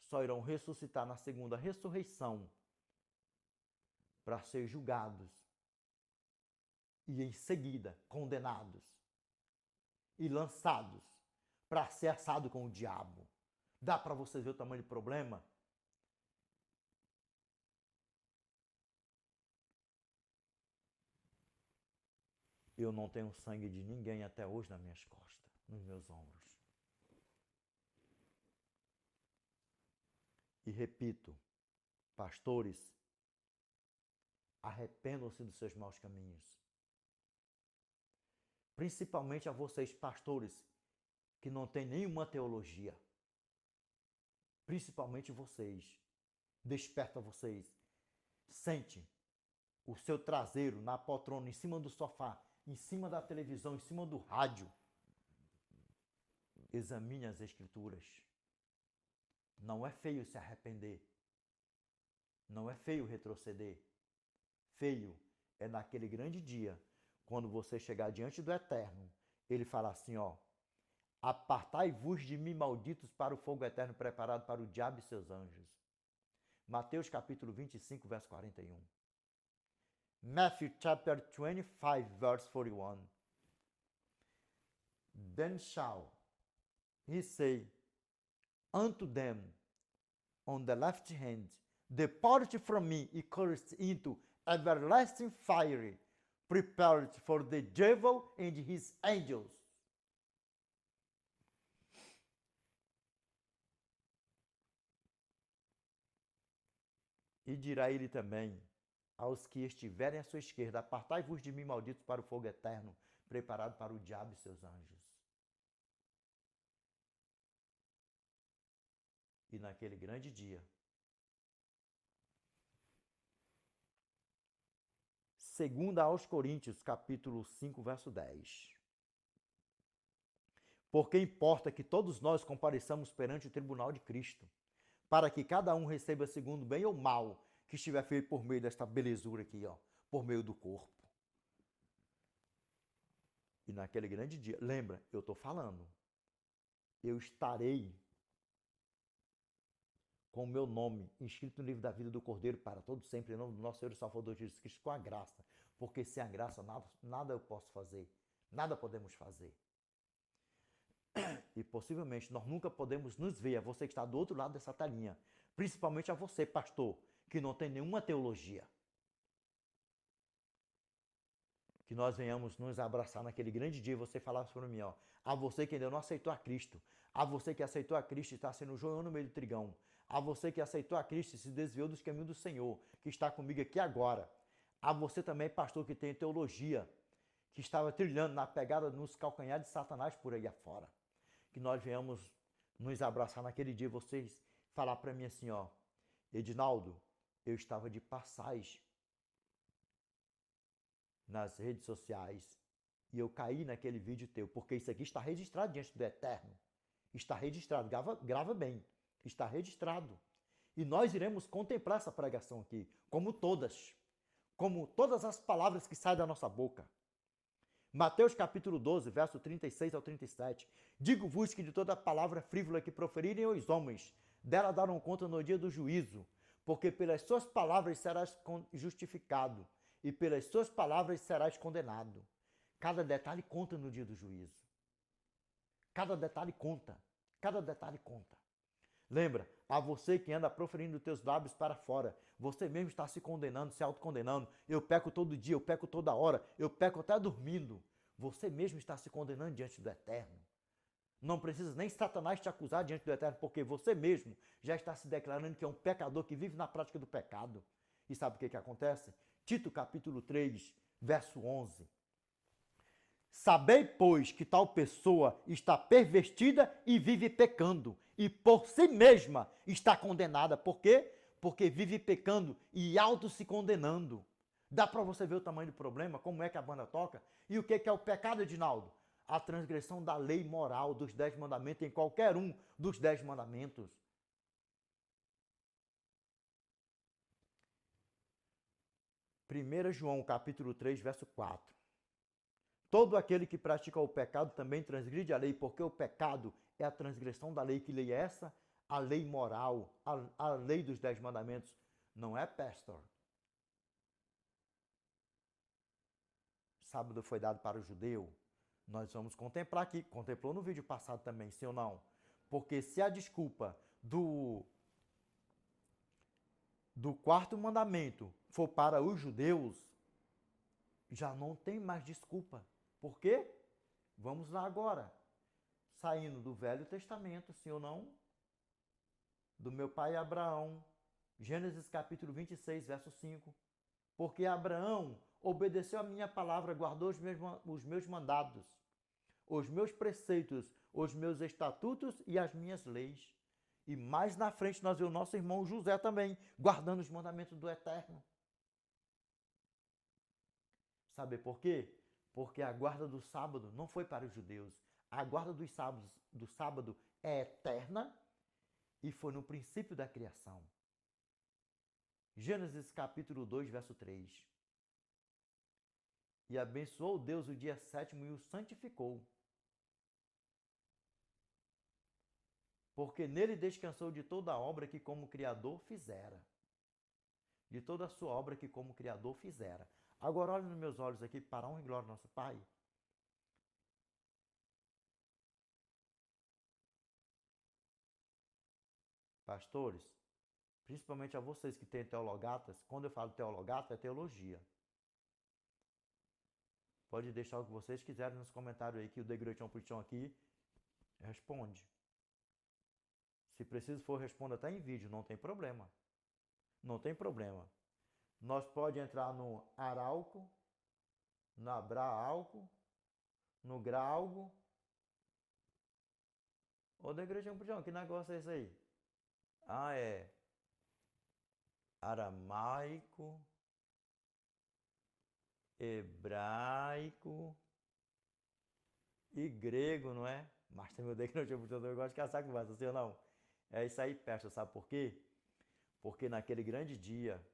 só irão ressuscitar na segunda ressurreição para ser julgados e em seguida condenados e lançados para ser assado com o diabo. Dá para vocês ver o tamanho do problema? Eu não tenho sangue de ninguém até hoje nas minhas costas, nos meus ombros. E repito, pastores, arrependam-se dos seus maus caminhos. Principalmente a vocês, pastores, que não têm nenhuma teologia. Principalmente vocês. Desperta vocês. Sente o seu traseiro na poltrona, em cima do sofá, em cima da televisão, em cima do rádio. Examine as Escrituras. Não é feio se arrepender. Não é feio retroceder. Feio é naquele grande dia, quando você chegar diante do Eterno, ele fala assim, ó: apartai-vos de mim, malditos, para o fogo eterno preparado para o diabo e seus anjos. Mateus capítulo 25, verso 41. Matthew chapter 25, verse 41. Then shall he say unto them on the left hand, depart from me, ye cursed, into everlasting fire, prepared for the devil and his angels. E dirá ele também aos que estiverem à sua esquerda: apartai-vos de mim, malditos, para o fogo eterno, preparado para o diabo e seus anjos. E naquele grande dia, segunda aos Coríntios, capítulo 5, verso 10. Porque importa que todos nós compareçamos perante o tribunal de Cristo, para que cada um receba segundo o bem ou mal que estiver feito por meio desta belezura aqui, ó, por meio do corpo. E naquele grande dia, lembra, eu estou falando, eu estarei com o meu nome inscrito no livro da vida do Cordeiro para todo sempre, em nome do nosso Senhor e Salvador Jesus Cristo, com a graça. Porque sem a graça nada eu posso fazer, nada podemos fazer. E possivelmente nós nunca podemos nos ver, a você que está do outro lado dessa telinha, principalmente a você, pastor, que não tem nenhuma teologia. Que nós venhamos nos abraçar naquele grande dia e você falar para mim, ó, a você que ainda não aceitou a Cristo, a você que aceitou a Cristo e está sendo joão no meio do trigão, a você que aceitou a Cristo e se desviou dos caminhos do Senhor, que está comigo aqui agora, a você também, pastor, que tem teologia, que estava trilhando na pegada nos calcanhares de Satanás por aí afora, que nós venhamos nos abraçar naquele dia e vocês falar para mim assim, ó, Edinaldo, eu estava de passagem nas redes sociais e eu caí naquele vídeo teu, porque isso aqui está registrado diante do Eterno. Está registrado, grava bem, está registrado. E nós iremos contemplar essa pregação aqui, como todas as palavras que saem da nossa boca. Mateus capítulo 12, verso 36 ao 37. Digo-vos que de toda palavra frívola que proferirem os homens, dela darão conta no dia do juízo, porque pelas suas palavras serás justificado, e pelas suas palavras serás condenado. Cada detalhe conta no dia do juízo. Cada detalhe conta. Cada detalhe conta. Lembra, a você que anda proferindo os teus lábios para fora, você mesmo está se condenando, se autocondenando. Eu peco todo dia, eu peco toda hora, eu peco até dormindo. Você mesmo está se condenando diante do Eterno. Não precisa nem Satanás te acusar diante do Eterno, porque você mesmo já está se declarando que é um pecador que vive na prática do pecado. E sabe o que acontece? Tito capítulo 3, verso 11. Sabei, pois, que tal pessoa está pervertida e vive pecando, e por si mesma está condenada. Por quê? Porque vive pecando e auto se condenando. Dá para você ver o tamanho do problema, como é que a banda toca? E o que é o pecado, Edinaldo? A transgressão da lei moral dos 10 mandamentos em qualquer um dos 10 mandamentos. 1 João capítulo 3, verso 4. Todo aquele que pratica o pecado também transgride a lei, porque o pecado é a transgressão da lei. Que lei é essa? A lei moral, a lei dos 10 mandamentos. Não é, pastor? Sábado foi dado para o judeu. Nós vamos contemplar aqui. Contemplou no vídeo passado também, sim ou não? Porque se a desculpa do quarto mandamento for para os judeus, já não tem mais desculpa. Por quê? Vamos lá agora. Saindo do Velho Testamento, sim ou não? Do meu pai Abraão. Gênesis capítulo 26, verso 5. Porque Abraão obedeceu a minha palavra, guardou os meus mandados, os meus preceitos, os meus estatutos e as minhas leis. E mais na frente nós vemos o nosso irmão José também, guardando os mandamentos do Eterno. Sabe por quê? Porque a guarda do sábado não foi para os judeus. A guarda do sábado é eterna e foi no princípio da criação. Gênesis capítulo 2, verso 3. E abençoou Deus o dia sétimo e o santificou, porque nele descansou de toda a obra que como Criador fizera. De toda a sua obra que como Criador fizera. Agora olhe nos meus olhos aqui, para a honra e glória do nosso Pai. Pastores, principalmente a vocês que têm teologatas, quando eu falo teologata, é teologia. Pode deixar o que vocês quiserem nos comentários aí, que o Degretão Puxão aqui responde. Se preciso for, responda até em vídeo, não tem problema. Não tem problema. Nós pode entrar no Arauco, no Abraalco, no Gralgo. Ô Degretão Puxão, que negócio é esse aí? Ah, é aramaico, hebraico e grego, não é? Mas tem meu Deus que não tinha portanto, eu gosto de caçar conversa, assim ou não? É isso aí, peça, sabe por quê? Porque naquele grande dia,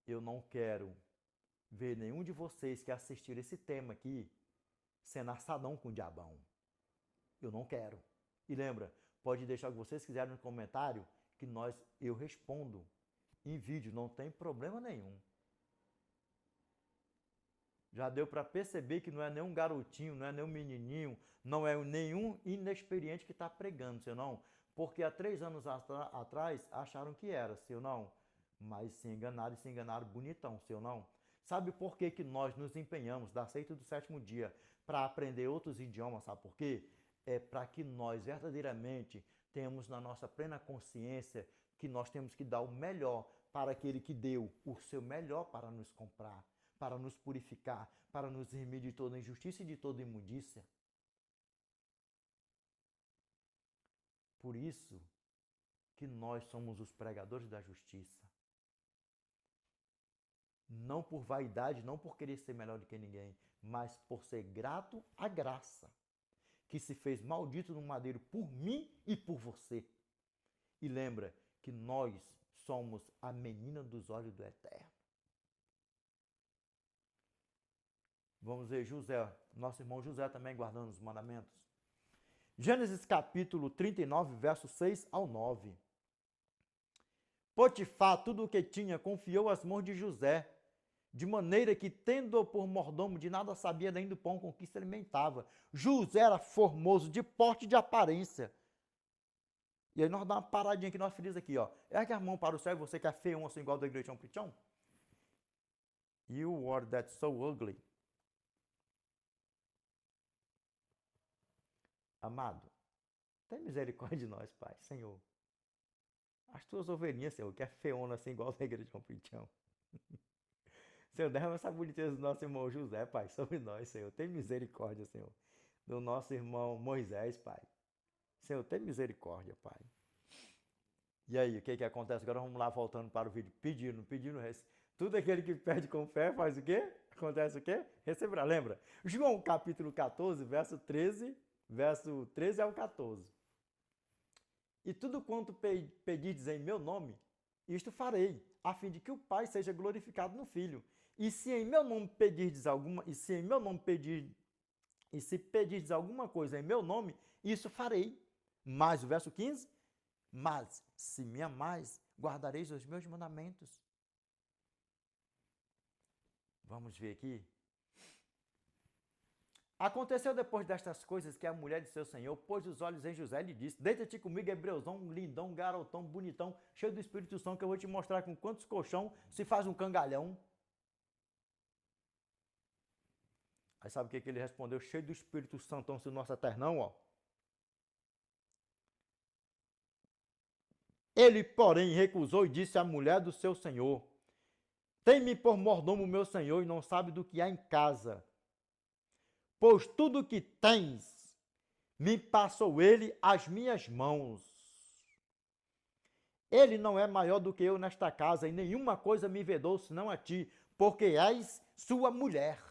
eu não quero ver nenhum de vocês que assistiram esse tema aqui sendo assadão com o diabão. Eu não quero. E lembra, pode deixar o que vocês quiserem no comentário, que eu respondo em vídeo, não tem problema nenhum. Já deu para perceber que não é nenhum garotinho, não é nenhum menininho, não é nenhum inexperiente que está pregando, seu não. Porque há 3 anos atrás acharam que era, seu não. Mas se enganaram bonitão, seu não. Sabe por que que nós nos empenhamos da seita do 7º dia para aprender outros idiomas, sabe por quê? É para que nós verdadeiramente tenhamos na nossa plena consciência que nós temos que dar o melhor para aquele que deu o seu melhor para nos comprar, para nos purificar, para nos remir de toda injustiça e de toda imundícia. Por isso que nós somos os pregadores da justiça. Não por vaidade, não por querer ser melhor do que ninguém, mas por ser grato à graça, que se fez maldito no madeiro por mim e por você. E lembra que nós somos a menina dos olhos do Eterno. Vamos ver José, nosso irmão José também guardando os mandamentos. Gênesis capítulo 39, versos 6 ao 9. Potifar, tudo o que tinha, confiou às mãos de José, de maneira que, tendo-o por mordomo, de nada sabia nem do pão com que se alimentava. José era formoso, de porte e de aparência. E aí nós damos uma paradinha que nós fizemos aqui, ó. Ergue a mão para o céu, você que é feio, assim, igual do igreja Prichão. You are that so ugly. Amado, tem misericórdia de nós, Pai, Senhor. As tuas ovelhinhas, Senhor, que é feona assim, igual da igreja de Comprichão. Senhor, derrama essa boniteza do nosso irmão José, Pai, sobre nós, Senhor. Tem misericórdia, Senhor, do nosso irmão Moisés, Pai. Senhor, tem misericórdia, Pai. E aí, o que acontece? Agora vamos lá, voltando para o vídeo. Pedindo. Tudo aquele que pede com fé faz o quê? Acontece o quê? Receberá. Lembra? João capítulo 14, verso 13 ao 14. E tudo quanto pedirdes em meu nome, isto farei, a fim de que o Pai seja glorificado no Filho. E se em meu nome pedirdes pedirdes alguma coisa em meu nome, isso farei. Mas o verso 15, mas se me amais, guardareis os meus mandamentos. Vamos ver aqui. Aconteceu depois destas coisas que a mulher de seu senhor pôs os olhos em José e lhe disse: deita-te comigo, hebreuzão, lindão, garotão, bonitão, cheio do Espírito Santo, que eu vou te mostrar com quantos colchão se faz um cangalhão. Aí sabe o que ele respondeu? Cheio do Espírito Santo, se o nosso eternão, ó. Ele, porém, recusou e disse à mulher do seu senhor: tem-me por mordomo meu senhor e não sabe do que há em casa. Pois tudo o que tens, me passou ele às minhas mãos. Ele não é maior do que eu nesta casa, e nenhuma coisa me vedou senão a ti, porque és sua mulher.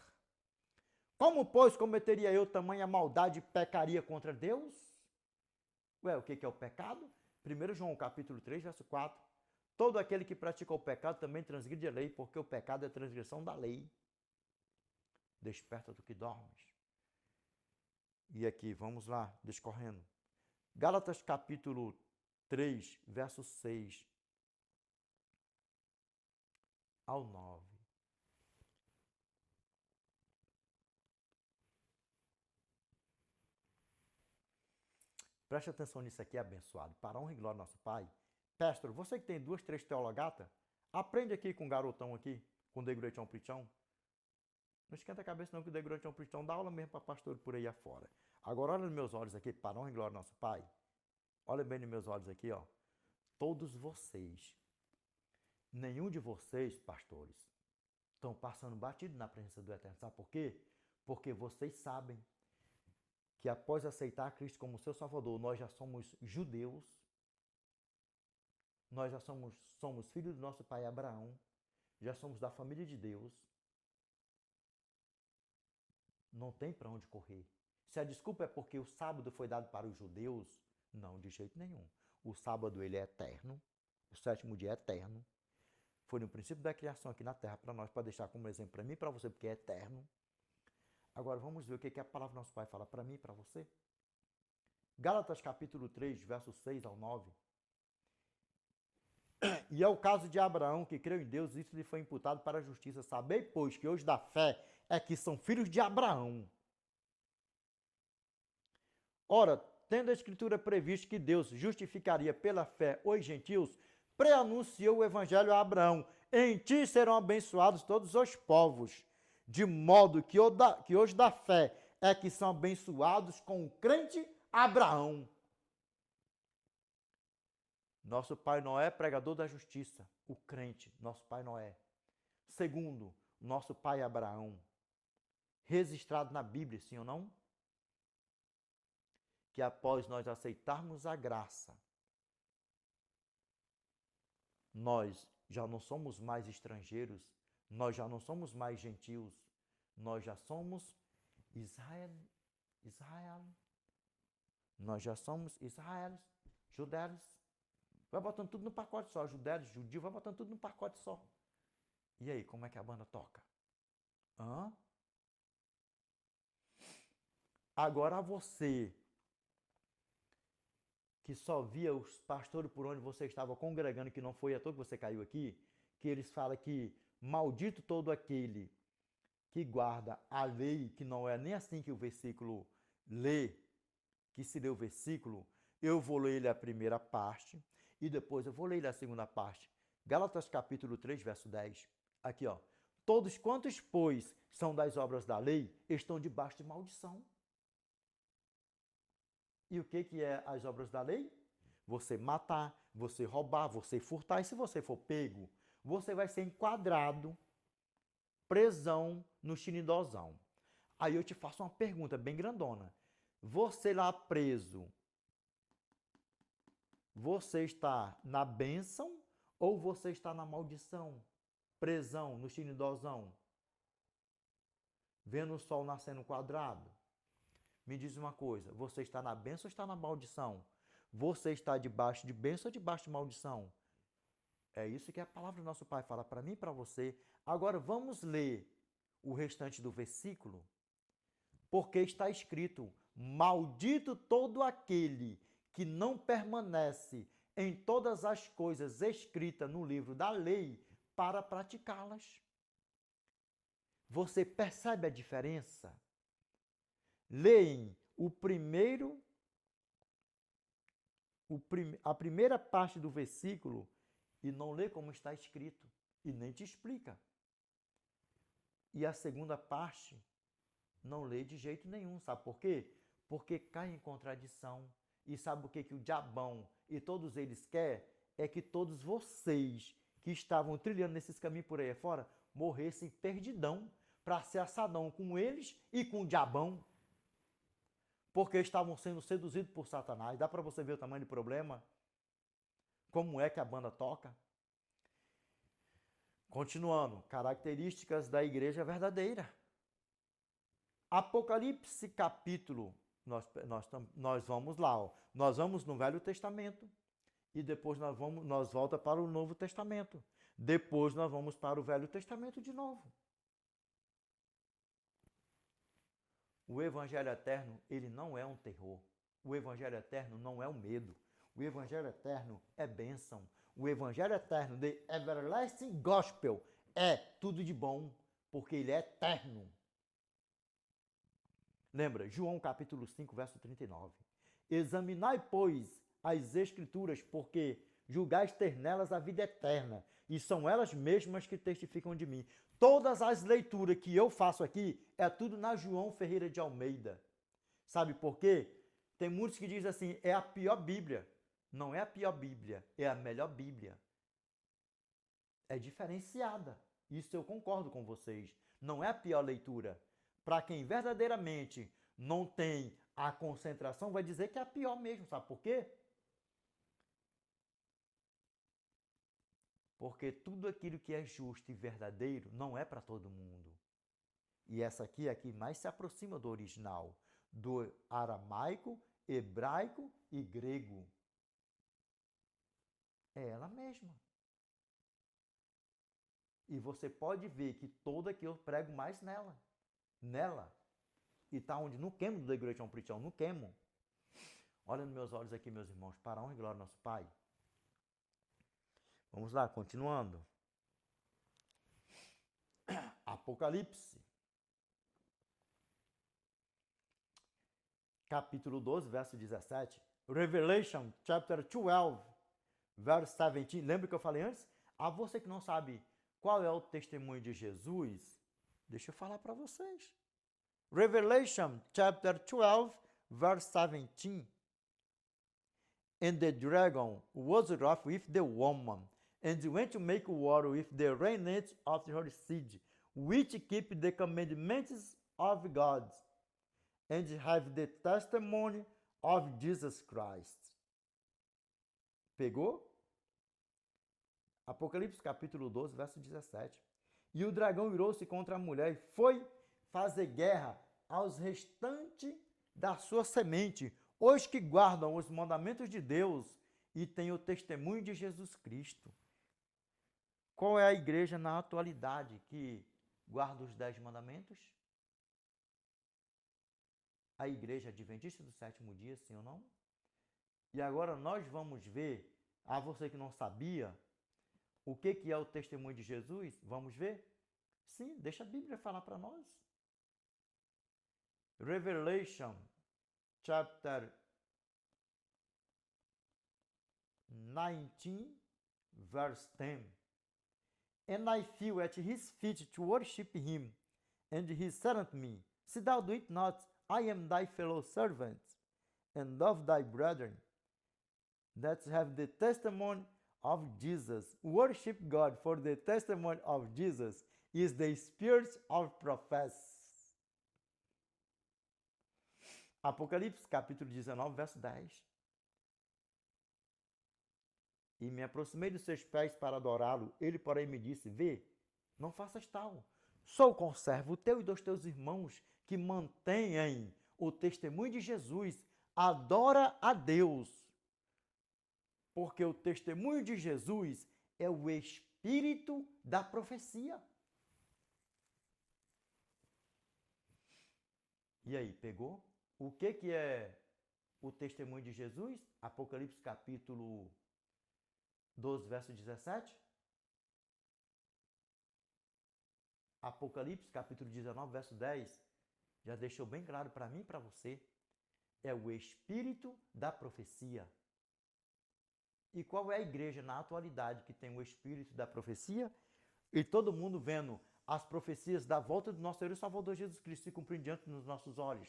Como, pois, cometeria eu tamanha maldade e pecaria contra Deus? Ué, o que é o pecado? 1 João capítulo 3, verso 4. Todo aquele que pratica o pecado também transgride a lei, porque o pecado é transgressão da lei. Desperta do que dormes. E aqui, vamos lá, discorrendo. Gálatas capítulo 3, verso 6 ao 9. Preste atenção nisso aqui, abençoado. Para a honra e glória do nosso Pai. Pastor, você que tem 2, 3 teologatas, aprende aqui com o garotão aqui, com o Degretão Prichão. Não esquenta a cabeça não que o Degretão Prichão dá aula mesmo para pastor por aí afora. Agora olha nos meus olhos aqui, para a honra e glória do nosso Pai. Olha bem nos meus olhos aqui, ó. Todos vocês, nenhum de vocês, pastores, estão passando batido na presença do Eterno. Sabe por quê? Porque vocês sabem que após aceitar Cristo como seu Salvador, nós já somos judeus, nós já somos filhos do nosso pai Abraão, já somos da família de Deus. Não tem para onde correr. Se a desculpa é porque o sábado foi dado para os judeus, não, de jeito nenhum. O sábado ele é eterno, o sétimo dia é eterno. Foi no princípio da criação aqui na terra para nós, para deixar como exemplo para mim e para você, porque é eterno. Agora vamos ver o que a palavra do nosso Pai fala para mim e para você. Gálatas capítulo 3, versos 6 ao 9. E é o caso de Abraão, que creu em Deus, isso lhe foi imputado para a justiça. Sabei, pois, que hoje da fé é que são filhos de Abraão. Ora, tendo a Escritura previsto que Deus justificaria pela fé os gentios, preanunciou o evangelho a Abraão: em ti serão abençoados todos os povos, de modo que hoje da fé é que são abençoados com o crente Abraão. Nosso pai Noé, pregador da justiça, o crente, nosso pai Noé. Segundo, nosso pai Abraão, registrado na Bíblia, sim ou não? Que após nós aceitarmos a graça, nós já não somos mais estrangeiros, nós já não somos mais gentios, nós já somos Israel. Nós já somos Israel, judeus. Vai botando tudo no pacote só. Judeu, vai botando tudo no pacote só. E aí, como é que a banda toca? Hã? Agora você, que só via os pastores por onde você estava congregando, que não foi à toa que você caiu aqui, que eles falam que maldito todo aquele que guarda a lei, que não é nem assim que o versículo lê, que se lê o versículo, eu vou ler ele a primeira parte e depois eu vou ler ele a segunda parte. Gálatas capítulo 3, verso 10. Aqui, ó. Todos quantos, pois, são das obras da lei, estão debaixo de maldição. E o que é as obras da lei? Você matar, você roubar, você furtar. E se você for pego, você vai ser enquadrado, presão no xinidozão. Aí eu te faço uma pergunta bem grandona. Você lá preso, você está na bênção ou você está na maldição? Presão no xinidozão? Vendo o sol nascendo quadrado? Me diz uma coisa, você está na bênção ou está na maldição? Você está debaixo de bênção ou debaixo de maldição? É isso que a palavra do nosso Pai fala para mim e para você. Agora vamos ler o restante do versículo, porque está escrito: maldito todo aquele que não permanece em todas as coisas escritas no livro da lei para praticá-las. Você percebe a diferença? Leem a primeira parte do versículo e não lê como está escrito e nem te explica. E a segunda parte não lê de jeito nenhum, sabe por quê? Porque cai em contradição. E sabe o que o diabão e todos eles querem? É que todos vocês que estavam trilhando nesses caminhos por aí fora morressem perdidão para ser assadão com eles e com o diabão. Porque estavam sendo seduzidos por Satanás. Dá para você ver o tamanho do problema? Como é que a banda toca? Continuando, características da igreja verdadeira. Apocalipse capítulo, nós vamos lá, ó. Nós vamos no Velho Testamento e depois nós volta para o Novo Testamento. Depois nós vamos para o Velho Testamento de novo. O Evangelho eterno, ele não é um terror. O Evangelho eterno não é um medo. O Evangelho eterno é bênção. O Evangelho eterno, the everlasting gospel, é tudo de bom, porque ele é eterno. Lembra, João capítulo 5, verso 39. Examinai, pois, as Escrituras, porque julgais ter nelas a vida eterna, e são elas mesmas que testificam de mim. Todas as leituras que eu faço aqui é tudo na João Ferreira de Almeida. Sabe por quê? Tem muitos que dizem assim, é a pior Bíblia. Não é a pior Bíblia, é a melhor Bíblia. É diferenciada. Isso eu concordo com vocês. Não é a pior leitura. Para quem verdadeiramente não tem a concentração, vai dizer que é a pior mesmo. Sabe por quê? Porque tudo aquilo que é justo e verdadeiro não é para todo mundo. E essa aqui é a que mais se aproxima do original, do aramaico, hebraico e grego. É ela mesma. E você pode ver que toda que eu prego mais nela. Nela. E tá onde? No queimo do The Great One Preaching, no queimo. Olha nos meus olhos aqui, meus irmãos, para a honra e glória do nosso Pai. Vamos lá, continuando. Apocalipse. Capítulo 12, verso 17. Revelation, chapter 12, verse 17. Lembra que eu falei antes? A você que não sabe qual é o testemunho de Jesus, deixa eu falar para vocês. Revelation, chapter 12, verse 17. And the dragon was wroth with the woman, and went to make war with the remnant of her seed, which keep the commandments of God, and have the testimony of Jesus Christ. Pegou? Apocalipse capítulo 12, verso 17. E o dragão virou-se contra a mulher e foi fazer guerra aos restantes da sua semente, os que guardam os mandamentos de Deus e tem o testemunho de Jesus Cristo. Qual é a igreja na atualidade que guarda os 10 mandamentos? A igreja adventista do sétimo dia, sim ou não? E agora nós vamos ver, a você que não sabia, o que é o testemunho de Jesus? Vamos ver? Sim, deixa a Bíblia falar para nós. Revelation, chapter 19, verse 10. And I fell at his feet to worship him. And he said unto me, See thou do it not, I am thy fellow servant, and of thy brethren, that have the testimony of Jesus. Worship God, for the testimony of Jesus is the spirit of prophecy. Apocalipse, capítulo 19, verso 10. E me aproximei dos seus pés para adorá-lo. Ele, porém, me disse, vê, não faças tal. Sou conservo teu e dos teus irmãos que mantêm o testemunho de Jesus. Adora a Deus. Porque o testemunho de Jesus é o espírito da profecia. E aí, pegou? O que é o testemunho de Jesus? Apocalipse capítulo 12, verso 17. Apocalipse capítulo 19, verso 10. Já deixou bem claro para mim e para você. É o espírito da profecia. E qual é a igreja na atualidade que tem o espírito da profecia? E todo mundo vendo as profecias da volta do nosso Senhor e Salvador Jesus Cristo se cumprindo diante dos nossos olhos.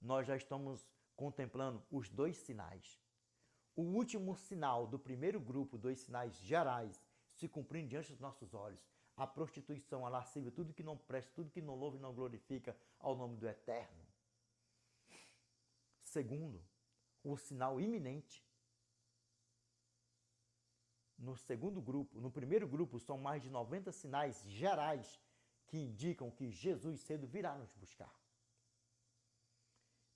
Nós já estamos contemplando os 2 sinais. O último sinal do primeiro grupo, 2 sinais gerais, se cumprindo diante dos nossos olhos. A prostituição, a lascívia, tudo que não presta, tudo que não louva e não glorifica ao nome do Eterno. Segundo, o sinal iminente. No segundo grupo, no primeiro grupo, são mais de 90 sinais gerais que indicam que Jesus cedo virá nos buscar.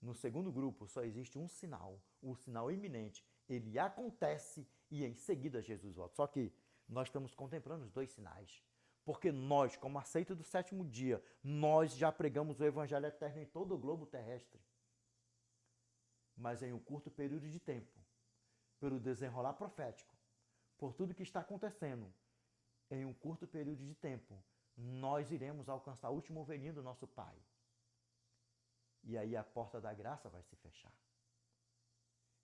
No segundo grupo, só existe um sinal, o sinal iminente. Ele acontece e em seguida Jesus volta. Só que nós estamos contemplando os 2 sinais. Porque nós, como a seita do sétimo dia, nós já pregamos o Evangelho eterno em todo o globo terrestre. Mas em um curto período de tempo, pelo desenrolar profético, por tudo que está acontecendo, em um curto período de tempo, nós iremos alcançar a última ovelhinha do nosso Pai. E aí a porta da graça vai se fechar.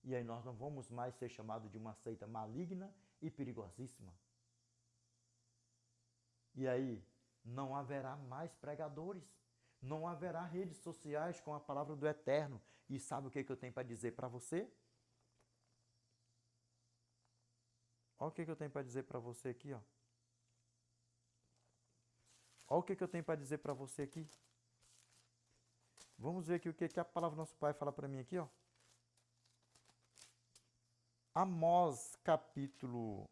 E aí nós não vamos mais ser chamados de uma seita maligna e perigosíssima. E aí não haverá mais pregadores, não haverá redes sociais com a palavra do Eterno. E sabe o que eu tenho para dizer para você? Olha o que eu tenho para dizer para você aqui, ó. Olha o que eu tenho para dizer para você aqui. Vamos ver aqui o que a palavra do nosso Pai fala para mim aqui, ó. Amós, capítulo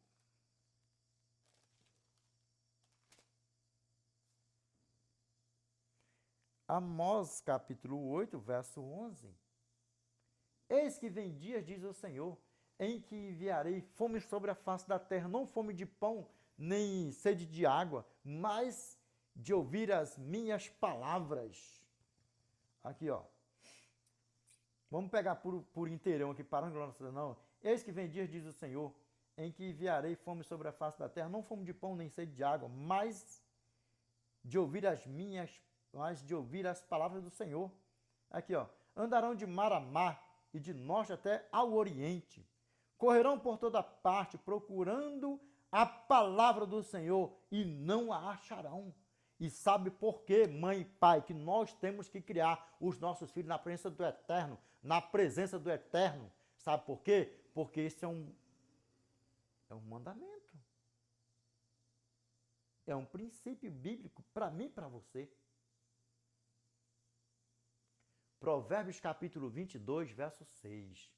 8, verso 11. Eis que vem dias, diz o Senhor, em que enviarei fome sobre a face da terra, não fome de pão, nem sede de água, mas de ouvir as minhas palavras. Aqui, ó. Vamos pegar por inteirão aqui, parando não. Eis que vem dias, diz o Senhor, em que enviarei fome sobre a face da terra, não fome de pão, nem sede de água, mas de ouvir as palavras do Senhor. Aqui, ó. Andarão de mar a mar e de norte até ao oriente. Correrão por toda parte, procurando a palavra do Senhor e não a acharão. E sabe por quê, mãe e pai, que nós temos que criar os nossos filhos na presença do Eterno, na presença do Eterno. Sabe por quê? Porque esse é um mandamento. É um princípio bíblico para mim e para você. Provérbios capítulo 22, verso 6.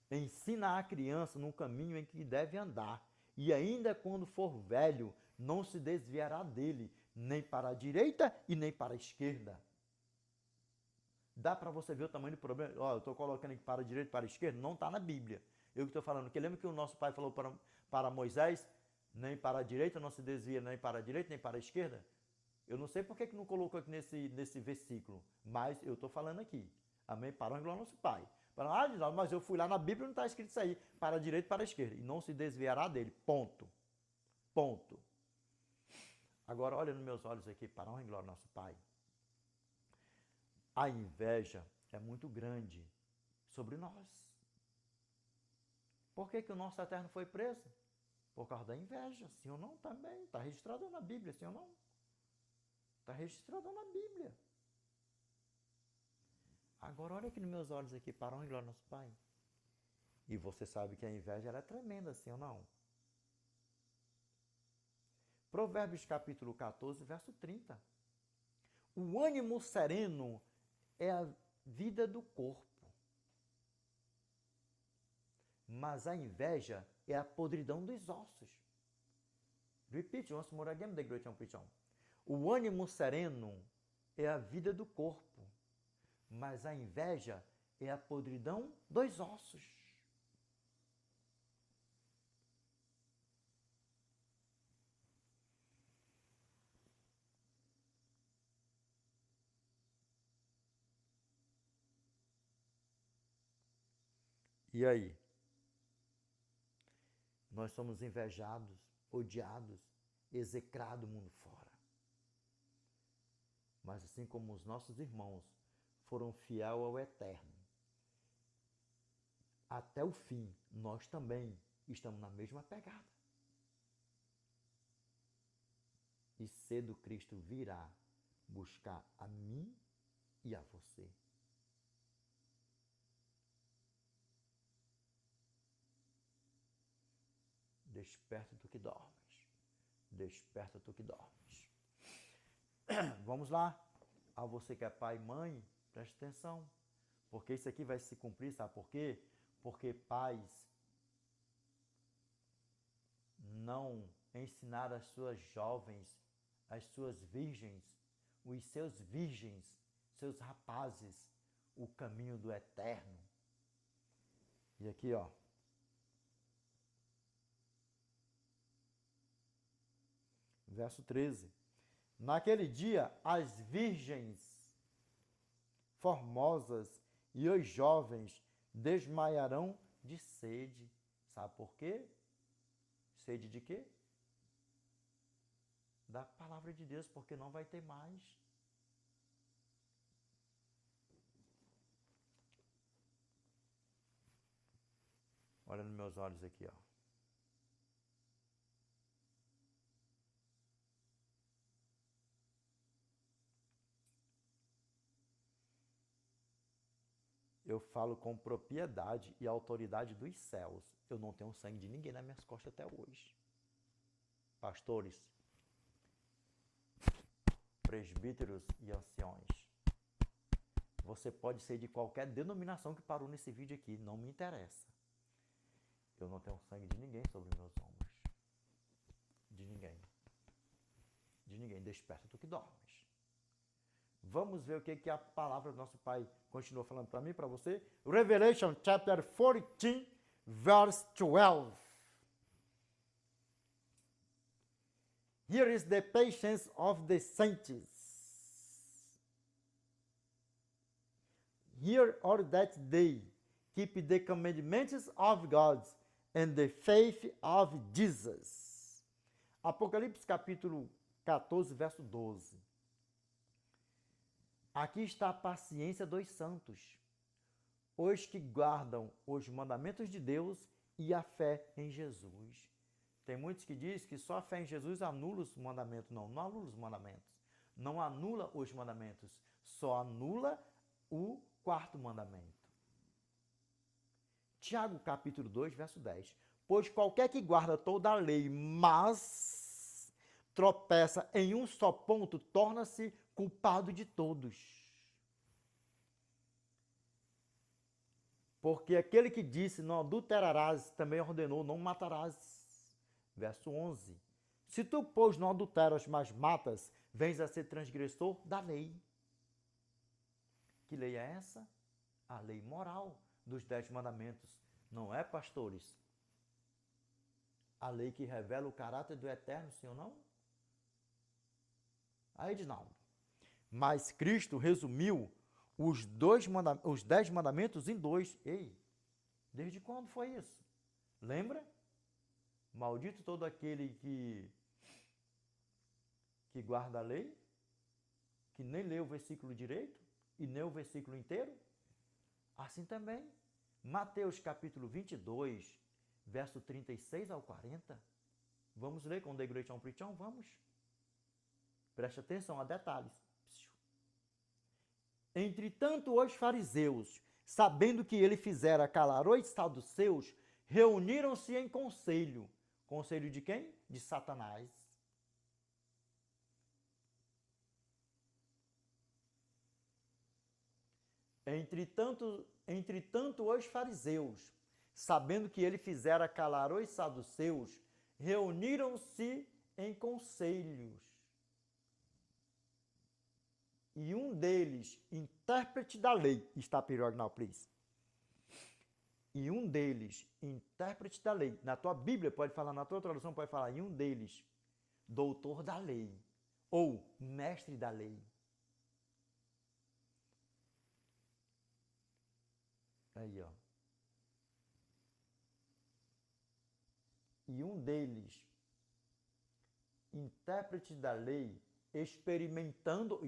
Ensina a criança no caminho em que deve andar, e ainda quando for velho, não se desviará dele, nem para a direita e nem para a esquerda. Dá para você ver o tamanho do problema? Ó, eu estou colocando aqui para a direita e para a esquerda, não está na Bíblia. Eu que estou falando, que lembra que o nosso pai falou para Moisés, nem para a direita não se desvia, nem para a direita, nem para a esquerda? Eu não sei por que não colocou aqui nesse versículo, mas eu estou falando aqui. Amém? Para a glória ao nosso pai. Mas eu fui lá na Bíblia e não está escrito isso aí, para a direita e para a esquerda. E não se desviará dele. Ponto. Ponto. Agora, olha nos meus olhos aqui, para a glória ao nosso pai. A inveja é muito grande sobre nós. Por que o nosso eterno foi preso? Por causa da inveja, sim ou não? Também. Está registrado na Bíblia, sim ou não? Está registrado na Bíblia. Agora, olha aqui nos meus olhos aqui, para a glória ao nosso pai. E você sabe que a inveja ela é tremenda, sim ou não? Provérbios capítulo 14, verso 30. O ânimo sereno é a vida do corpo, mas a inveja é a podridão dos ossos. Repeat once more again, the great preaching. O ânimo sereno é a vida do corpo, mas a inveja é a podridão dos ossos. E aí? Nós somos invejados, odiados, execrados mundo fora. Mas assim como os nossos irmãos foram fiéis ao Eterno, até o fim, nós também estamos na mesma pegada. E cedo Cristo virá buscar a mim e a você. Desperta tu que dormes. Desperta tu que dormes. Vamos lá. A você que é pai e mãe, preste atenção. Porque isso aqui vai se cumprir, sabe por quê? Porque pais não ensinaram as suas jovens, as suas virgens, os seus virgens, seus rapazes, o caminho do Eterno. E aqui, ó. Verso 13. Naquele dia, as virgens formosas e os jovens desmaiarão de sede. Sabe por quê? Sede de quê? Da palavra de Deus, porque não vai ter mais. Olha nos meus olhos aqui, ó. Eu falo com propriedade e autoridade dos céus. Eu não tenho sangue de ninguém nas minhas costas até hoje. Pastores, presbíteros e anciões. Você pode ser de qualquer denominação que parou nesse vídeo aqui, não me interessa. Eu não tenho sangue de ninguém sobre meus ombros. De ninguém. De ninguém. Desperta tu que dormes. Vamos ver o que a palavra do nosso Pai continua falando para mim e para você. Revelation chapter 14, verse 12. Here is the patience of the saints. Here or that day, keep the commandments of God and the faith of Jesus. Apocalipse capítulo 14, verso 12. Aqui está a paciência dos santos, os que guardam os mandamentos de Deus e a fé em Jesus. Tem muitos que dizem que só a fé em Jesus anula os mandamentos. Não, não anula os mandamentos. Não anula os mandamentos, só anula o quarto mandamento. Tiago capítulo 2, verso 10. Pois qualquer que guarda toda a lei, mas tropeça em um só ponto, torna-se culpado de todos. Porque aquele que disse não adulterarás, também ordenou não matarás. Verso 11. Se tu, pois, não adulteras, mas matas, vens a ser transgressor da lei. Que lei é essa? A lei moral dos 10 mandamentos. Não é, pastores? A lei que revela o caráter do eterno, sim ou não? Aí, Edinaldo. Mas Cristo resumiu os 10 mandamentos em dois. Ei, desde quando foi isso? Lembra? Maldito todo aquele que guarda a lei, que nem lê o versículo direito e nem o versículo inteiro. Assim também, Mateus capítulo 22, verso 36 ao 40. Vamos ler com The Great Amplition? Vamos. Preste atenção a detalhes. Entretanto, os fariseus, sabendo que ele fizera calar os saduceus, reuniram-se em conselho. Conselho de quem? De Satanás. Entretanto, os fariseus, sabendo que ele fizera calar os saduceus, reuniram-se em conselhos. E um deles, intérprete da lei, está period now, please. E um deles, intérprete da lei, na tua Bíblia pode falar, na tua tradução pode falar, e um deles, doutor da lei, ou mestre da lei. Aí, ó. E um deles, intérprete da lei, experimentando,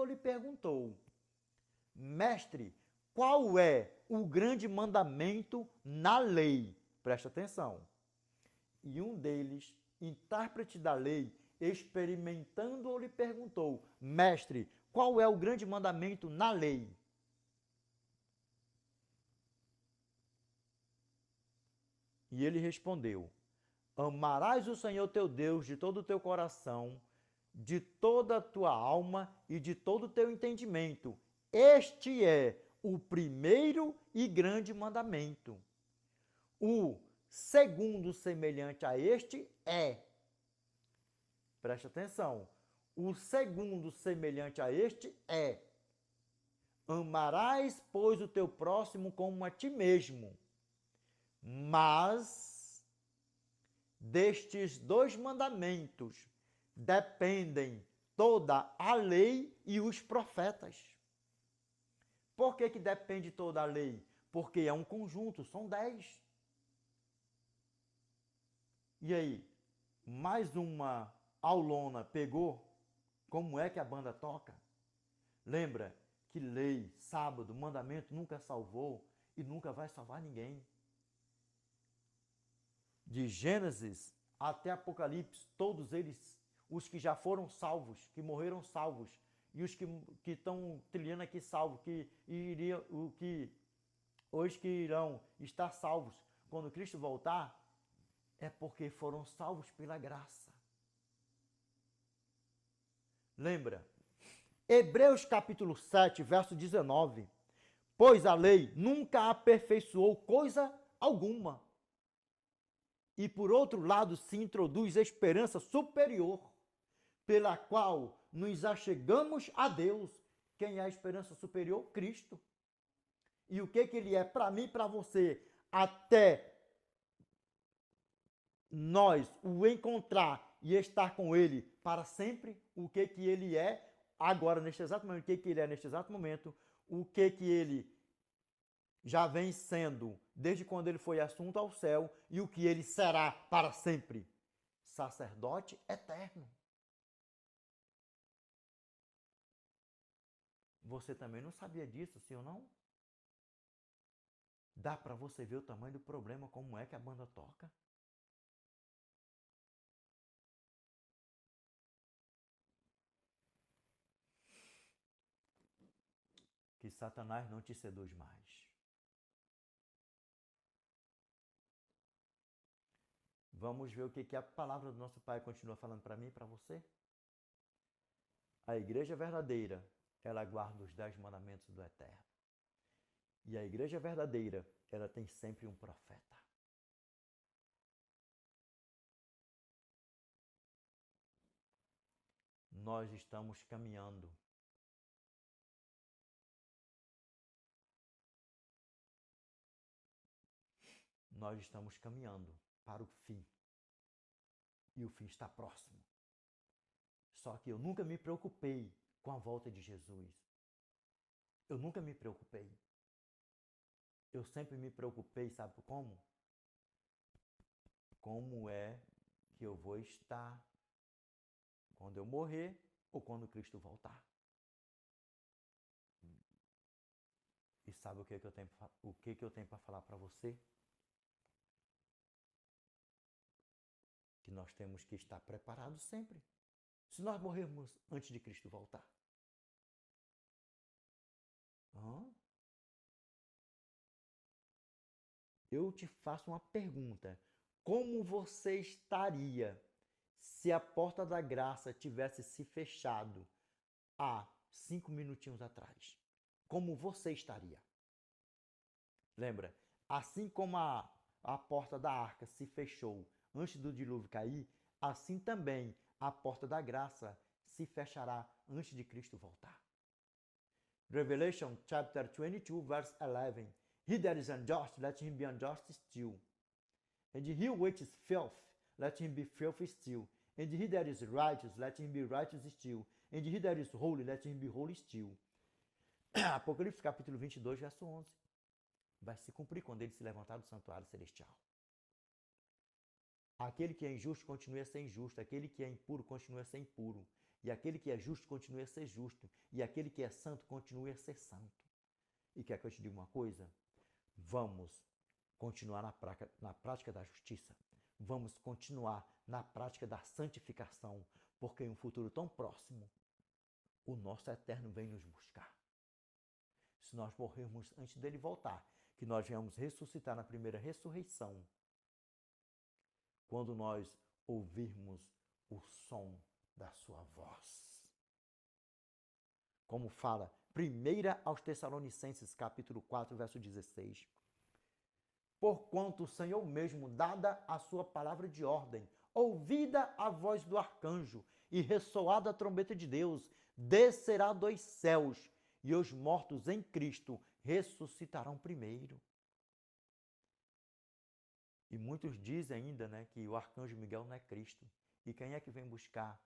lhe perguntou: Mestre, qual é o grande mandamento na lei? Presta atenção. E um deles, intérprete da lei, experimentando, lhe perguntou: Mestre, qual é o grande mandamento na lei? E ele respondeu: Amarás o Senhor teu Deus de todo o teu coração, de toda a tua alma e de todo o teu entendimento. Este é o primeiro e grande mandamento. O segundo, semelhante a este, é. Preste atenção. O segundo, semelhante a este, é: Amarás, pois, o teu próximo como a ti mesmo. Mas destes dois mandamentos dependem toda a lei e os profetas. Por que depende toda a lei? Porque é um conjunto, são 10. E aí, mais uma aulona pegou? Como é que a banda toca? Lembra que lei, sábado, mandamento nunca salvou e nunca vai salvar ninguém. De Gênesis até Apocalipse, todos eles, os que já foram salvos, que morreram salvos, e os que estão trilhando aqui salvos, os que irão estar salvos quando Cristo voltar, é porque foram salvos pela graça. Lembra? Hebreus capítulo 7, verso 19. Pois a lei nunca aperfeiçoou coisa alguma. E por outro lado se introduz a esperança superior, pela qual nos achegamos a Deus. Quem é a esperança superior? Cristo. E o que ele é para mim e para você? Até nós o encontrar e estar com ele para sempre, o que ele é agora, neste exato momento, o que ele é neste exato momento, o que ele já vem sendo desde quando ele foi assunto ao céu e o que ele será para sempre. Sacerdote eterno. Você também não sabia disso, sim ou não? Dá para você ver o tamanho do problema, como é que a banda toca? Que Satanás não te seduz mais. Vamos ver o que a palavra do nosso Pai continua falando para mim e para você? A igreja verdadeira, ela guarda os 10 mandamentos do Eterno. E a igreja verdadeira, ela tem sempre um profeta. Nós estamos caminhando nós estamos caminhando para o fim. E o fim está próximo. Só que eu nunca me preocupei com a volta de Jesus. Eu nunca me preocupei. Eu sempre me preocupei, sabe como? Como é que eu vou estar quando eu morrer ou quando Cristo voltar? E sabe o que eu tenho para falar para você? Que nós temos que estar preparados sempre. Se nós morrermos antes de Cristo voltar. Eu te faço uma pergunta. Como você estaria se a porta da graça tivesse se fechado há 5 minutinhos atrás? Como você estaria? Lembra? Assim como a porta da arca se fechou antes do dilúvio cair, assim também a porta da graça se fechará antes de Cristo voltar. Revelation chapter 22 verse 11. He that is unjust, let him be unjust still. And he which is filth, let him be filthy still. And he that is righteous, let him be righteous still. And he that is holy, let him be holy still. Apocalipse capítulo 22, verso 11. Vai se cumprir quando ele se levantar do santuário celestial. Aquele que é injusto continue a ser injusto. Aquele que é impuro continue a ser impuro. E aquele que é justo continue a ser justo. E aquele que é santo continue a ser santo. E quer que eu te diga uma coisa? Vamos continuar na prática da justiça. Vamos continuar na prática da santificação. Porque em um futuro tão próximo, o nosso Eterno vem nos buscar. Se nós morrermos antes dele voltar, que nós venhamos ressuscitar na primeira ressurreição, quando nós ouvirmos o som da sua voz. Como fala 1 aos Tessalonicenses, capítulo 4, verso 16. Porquanto o Senhor mesmo, dada a sua palavra de ordem, ouvida a voz do arcanjo e ressoada a trombeta de Deus, descerá dos céus, e os mortos em Cristo ressuscitarão primeiro. E muitos dizem ainda, né, que o arcanjo Miguel não é Cristo. E quem é que vem buscar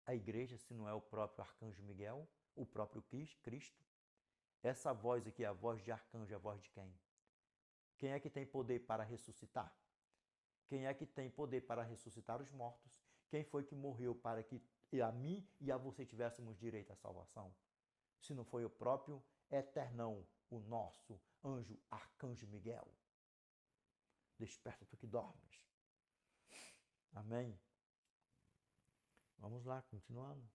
a igreja se não é o próprio arcanjo Miguel, o próprio Cristo? Essa voz aqui é a voz de arcanjo, é a voz de quem? Quem é que tem poder para ressuscitar? Quem é que tem poder para ressuscitar os mortos? Quem foi que morreu para que a mim e a você tivéssemos direito à salvação? Se não foi o próprio Eternão, o nosso anjo arcanjo Miguel. Desperta tu que dormes. Amém? Vamos lá, continuando.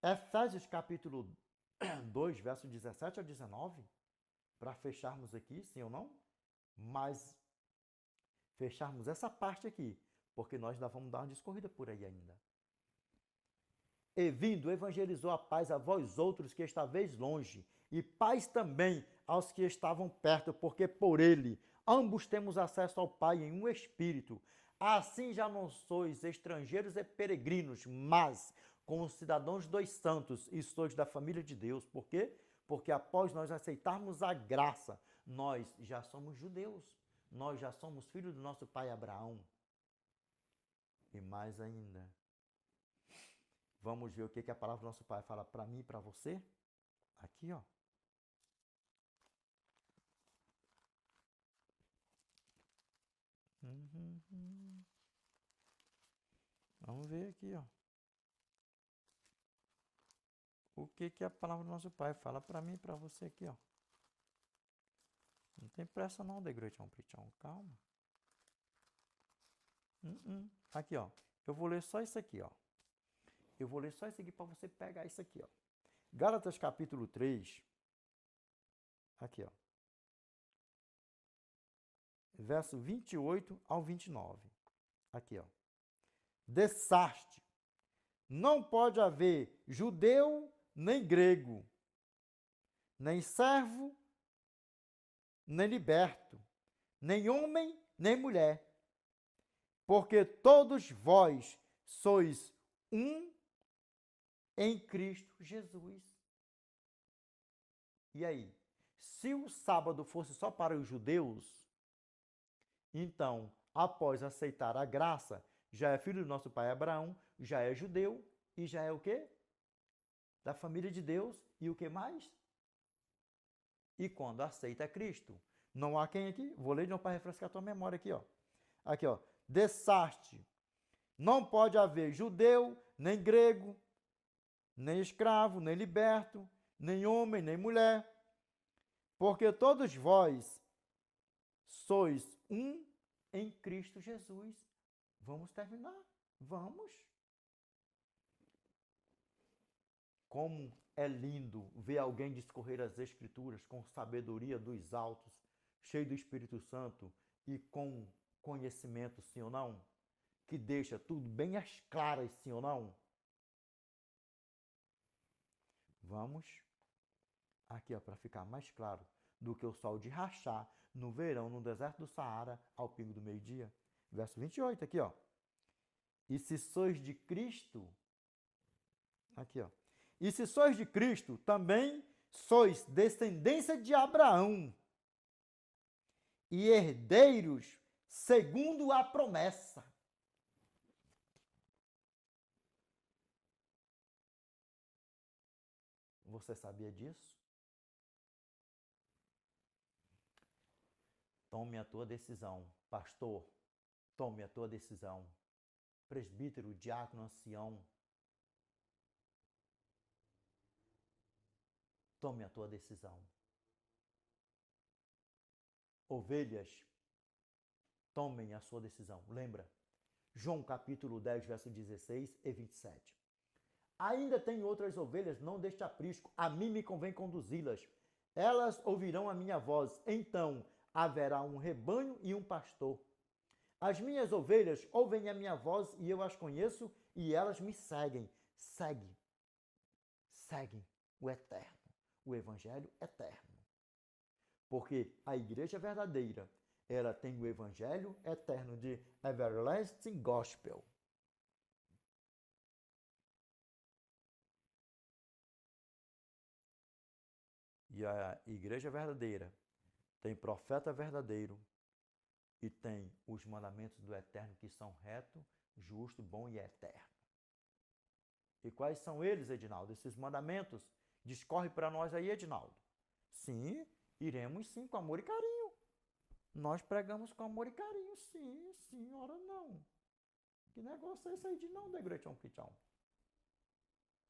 Efésios capítulo 2, verso 17 a 19. Para fecharmos aqui, sim ou não? Mas fecharmos essa parte aqui, porque nós ainda vamos dar uma discorrida por aí ainda. E vindo, evangelizou a paz a vós outros que estáveis longe, e paz também aos que estavam perto, porque por ele ambos temos acesso ao Pai em um espírito. Assim já não sois estrangeiros e peregrinos, mas concidadãos dos santos e sois da família de Deus. Por quê? Porque após nós aceitarmos a graça, nós já somos judeus. Nós já somos filhos do nosso pai Abraão. E mais ainda, vamos ver o que a palavra do nosso pai fala para mim e para você. Aqui, ó. Vamos ver aqui, ó. O que a palavra do nosso pai fala para mim e para você aqui, ó. Não tem pressa não, Degretião Prichão. Calma. Aqui, ó. Eu vou ler só isso aqui, ó. Eu vou ler só isso aqui para você pegar isso aqui, ó. Gálatas capítulo 3. Aqui, ó. Verso 28 ao 29. Aqui, ó. Dessaste. Não pode haver judeu nem grego, nem servo, nem liberto, nem homem, nem mulher. Porque todos vós sois um em Cristo Jesus. E aí? Se o sábado fosse só para os judeus, então, após aceitar a graça, já é filho do nosso pai Abraão, já é judeu e já é o quê? Da família de Deus e o que mais? E quando aceita Cristo. Não há quem aqui? Vou ler de novo para refrescar a tua memória aqui, ó. Aqui, ó. Dessaste. Não pode haver judeu, nem grego, nem escravo, nem liberto, nem homem, nem mulher, porque todos vós sois um em Cristo Jesus. Vamos terminar? Vamos. Como é lindo ver alguém discorrer as Escrituras com sabedoria dos altos, cheio do Espírito Santo e com conhecimento, sim ou não? Que deixa tudo bem às claras, sim ou não? Vamos aqui, para ficar mais claro, do que o sol de rachar no verão, no deserto do Saara, ao pingo do meio-dia. Verso 28, aqui, ó. E se sois de Cristo, aqui, ó. E se sois de Cristo, também sois descendência de Abraão e herdeiros segundo a promessa. Você sabia disso? Tome a tua decisão, pastor. Tome a tua decisão. Presbítero, diácono, ancião. Tome a tua decisão. Ovelhas, tomem a sua decisão. Lembra? João capítulo 10, verso 16 e 27. Ainda tenho outras ovelhas, não deste aprisco. A mim me convém conduzi-las. Elas ouvirão a minha voz. Então haverá um rebanho e um pastor. As minhas ovelhas ouvem a minha voz e eu as conheço e elas me seguem. Seguem o eterno, o evangelho eterno. Porque a igreja verdadeira, ela tem o evangelho eterno de Everlasting Gospel. E a igreja verdadeira tem profeta verdadeiro e tem os mandamentos do eterno que são reto, justo, bom e eterno. E quais são eles, Edinaldo? Esses mandamentos? Discorre para nós aí, Edinaldo. Sim, iremos sim, com amor e carinho. Nós pregamos com amor e carinho, sim, senhora, não. Que negócio é esse aí de não, Degretão Pitão?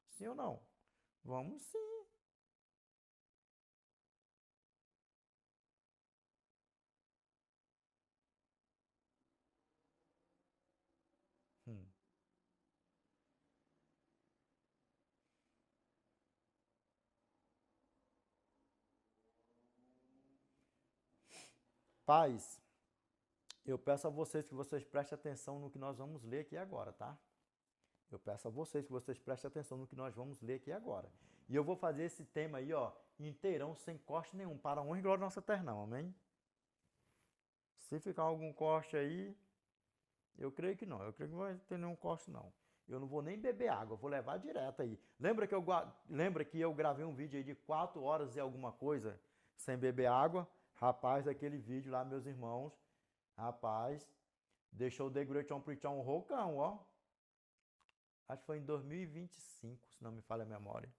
Sim ou não? Vamos sim. Hum. Pais, eu peço a vocês que vocês prestem atenção no que nós vamos ler aqui agora, tá? Eu peço a vocês que vocês prestem atenção no que nós vamos ler aqui agora. E eu vou fazer esse tema aí, ó, inteirão, sem corte nenhum, para a honra e glória do nosso eternão, amém? Se ficar algum corte aí, eu creio que não. Eu creio que não vai ter nenhum corte, não. Eu não vou nem beber água, eu vou levar direto aí. Lembra que eu gravei um vídeo aí de 4 horas e alguma coisa sem beber água? Rapaz, aquele vídeo lá, meus irmãos, rapaz, deixou o The Great John Preacher um rocão, ó. Acho que foi em 2025, se não me falha a memória.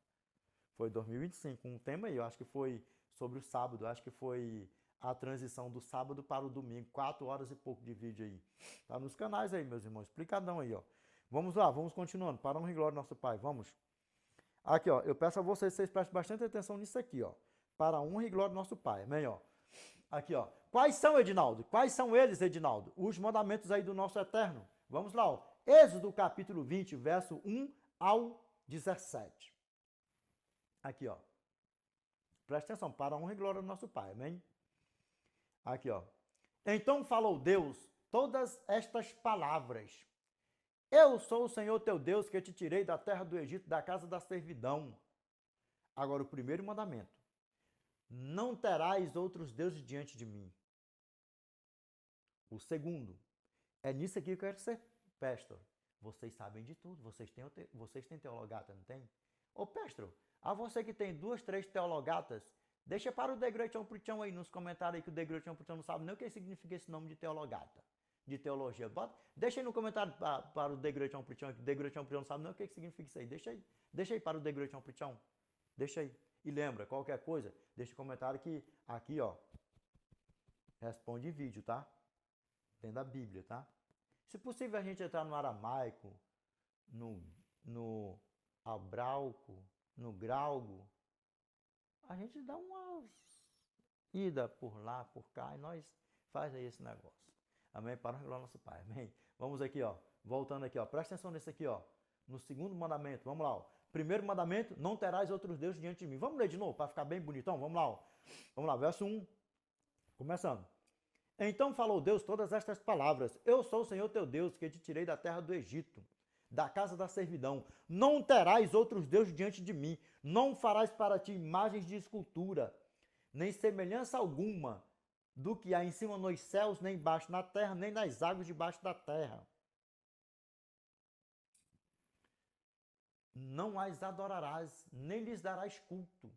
Foi 2025, um tema aí, eu acho que foi sobre o sábado, acho que foi a transição do sábado para o domingo, 4 horas e pouco de vídeo aí. Tá nos canais aí, meus irmãos, explicadão aí, ó. Vamos lá, vamos continuando, para a honra e glória do nosso Pai, vamos. Aqui, ó, eu peço a vocês que vocês prestem bastante atenção nisso aqui, ó. Para a honra e glória do nosso Pai, amém, ó. Aqui, ó. Quais são, Edinaldo? Quais são eles, Edinaldo? Os mandamentos aí do nosso eterno. Vamos lá, ó. Êxodo capítulo 20, verso 1 ao 17. Aqui, ó. Presta atenção, para a honra e glória do nosso Pai, amém? Aqui, ó. Então falou Deus todas estas palavras. Eu sou o Senhor teu Deus que te tirei da terra do Egito, da casa da servidão. Agora, o primeiro mandamento. Não terás outros deuses diante de mim. O segundo. É nisso aqui que eu quero ser pastor. Vocês sabem de tudo. Vocês têm teologata, não tem? Ô, pastor, a você que tem 2, 3 teologatas, Deixa para o Degretião Prichão aí nos comentários aí que o Degretião Prichão não sabe nem o que significa esse nome de teologata, de teologia. Deixa aí no comentário para o Degretião Prichão, que o Degretião Prichão não sabe nem o que significa isso aí. Deixa aí para o Degretião Prichão. Deixa aí. E lembra, qualquer coisa, deixa comentário que aqui, ó, responde em vídeo, tá? Dentro da Bíblia, tá? Se possível a gente entrar no aramaico, no abrauco, no graugo, a gente dá uma ida por lá, por cá, e nós faz aí esse negócio. Amém? Para o nosso Pai. Amém? Vamos aqui, ó. Voltando aqui, ó. Presta atenção nesse aqui, ó. No segundo mandamento. Vamos lá, ó. Primeiro mandamento, não terás outros deuses diante de mim. Vamos ler de novo, para ficar bem bonitão? Vamos lá, ó. Vamos lá, verso 1. Começando. Então falou Deus todas estas palavras. Eu sou o Senhor teu Deus, que te tirei da terra do Egito, da casa da servidão. Não terás outros deuses diante de mim. Não farás para ti imagens de escultura, nem semelhança alguma do que há em cima nos céus, nem embaixo na terra, nem nas águas debaixo da terra. Não as adorarás, nem lhes darás culto,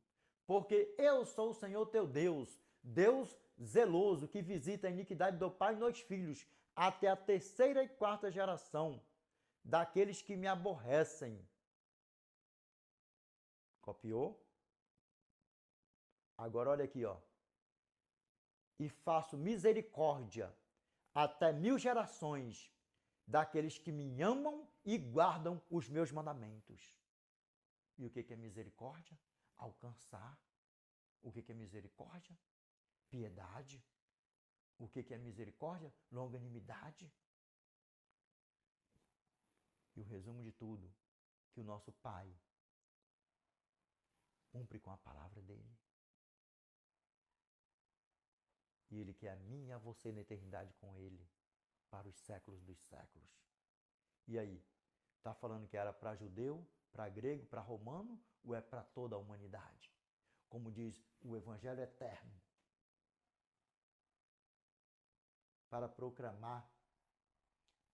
porque eu sou o Senhor teu Deus, Deus zeloso, que visita a iniquidade do pai e dos filhos, até a terceira e quarta geração daqueles que me aborrecem. Copiou? Agora olha aqui, ó. E faço misericórdia até 1000 gerações daqueles que me amam e guardam os meus mandamentos. E o que é misericórdia? Alcançar. O que é misericórdia? Piedade. O que é misericórdia? Longanimidade. E o resumo de tudo, que o nosso Pai cumpre com a palavra dele. E ele quer a mim e a você na eternidade com ele, para os séculos dos séculos. E aí, está falando que era para judeu, para grego, para romano, ou é para toda a humanidade? Como diz o Evangelho eterno, para proclamar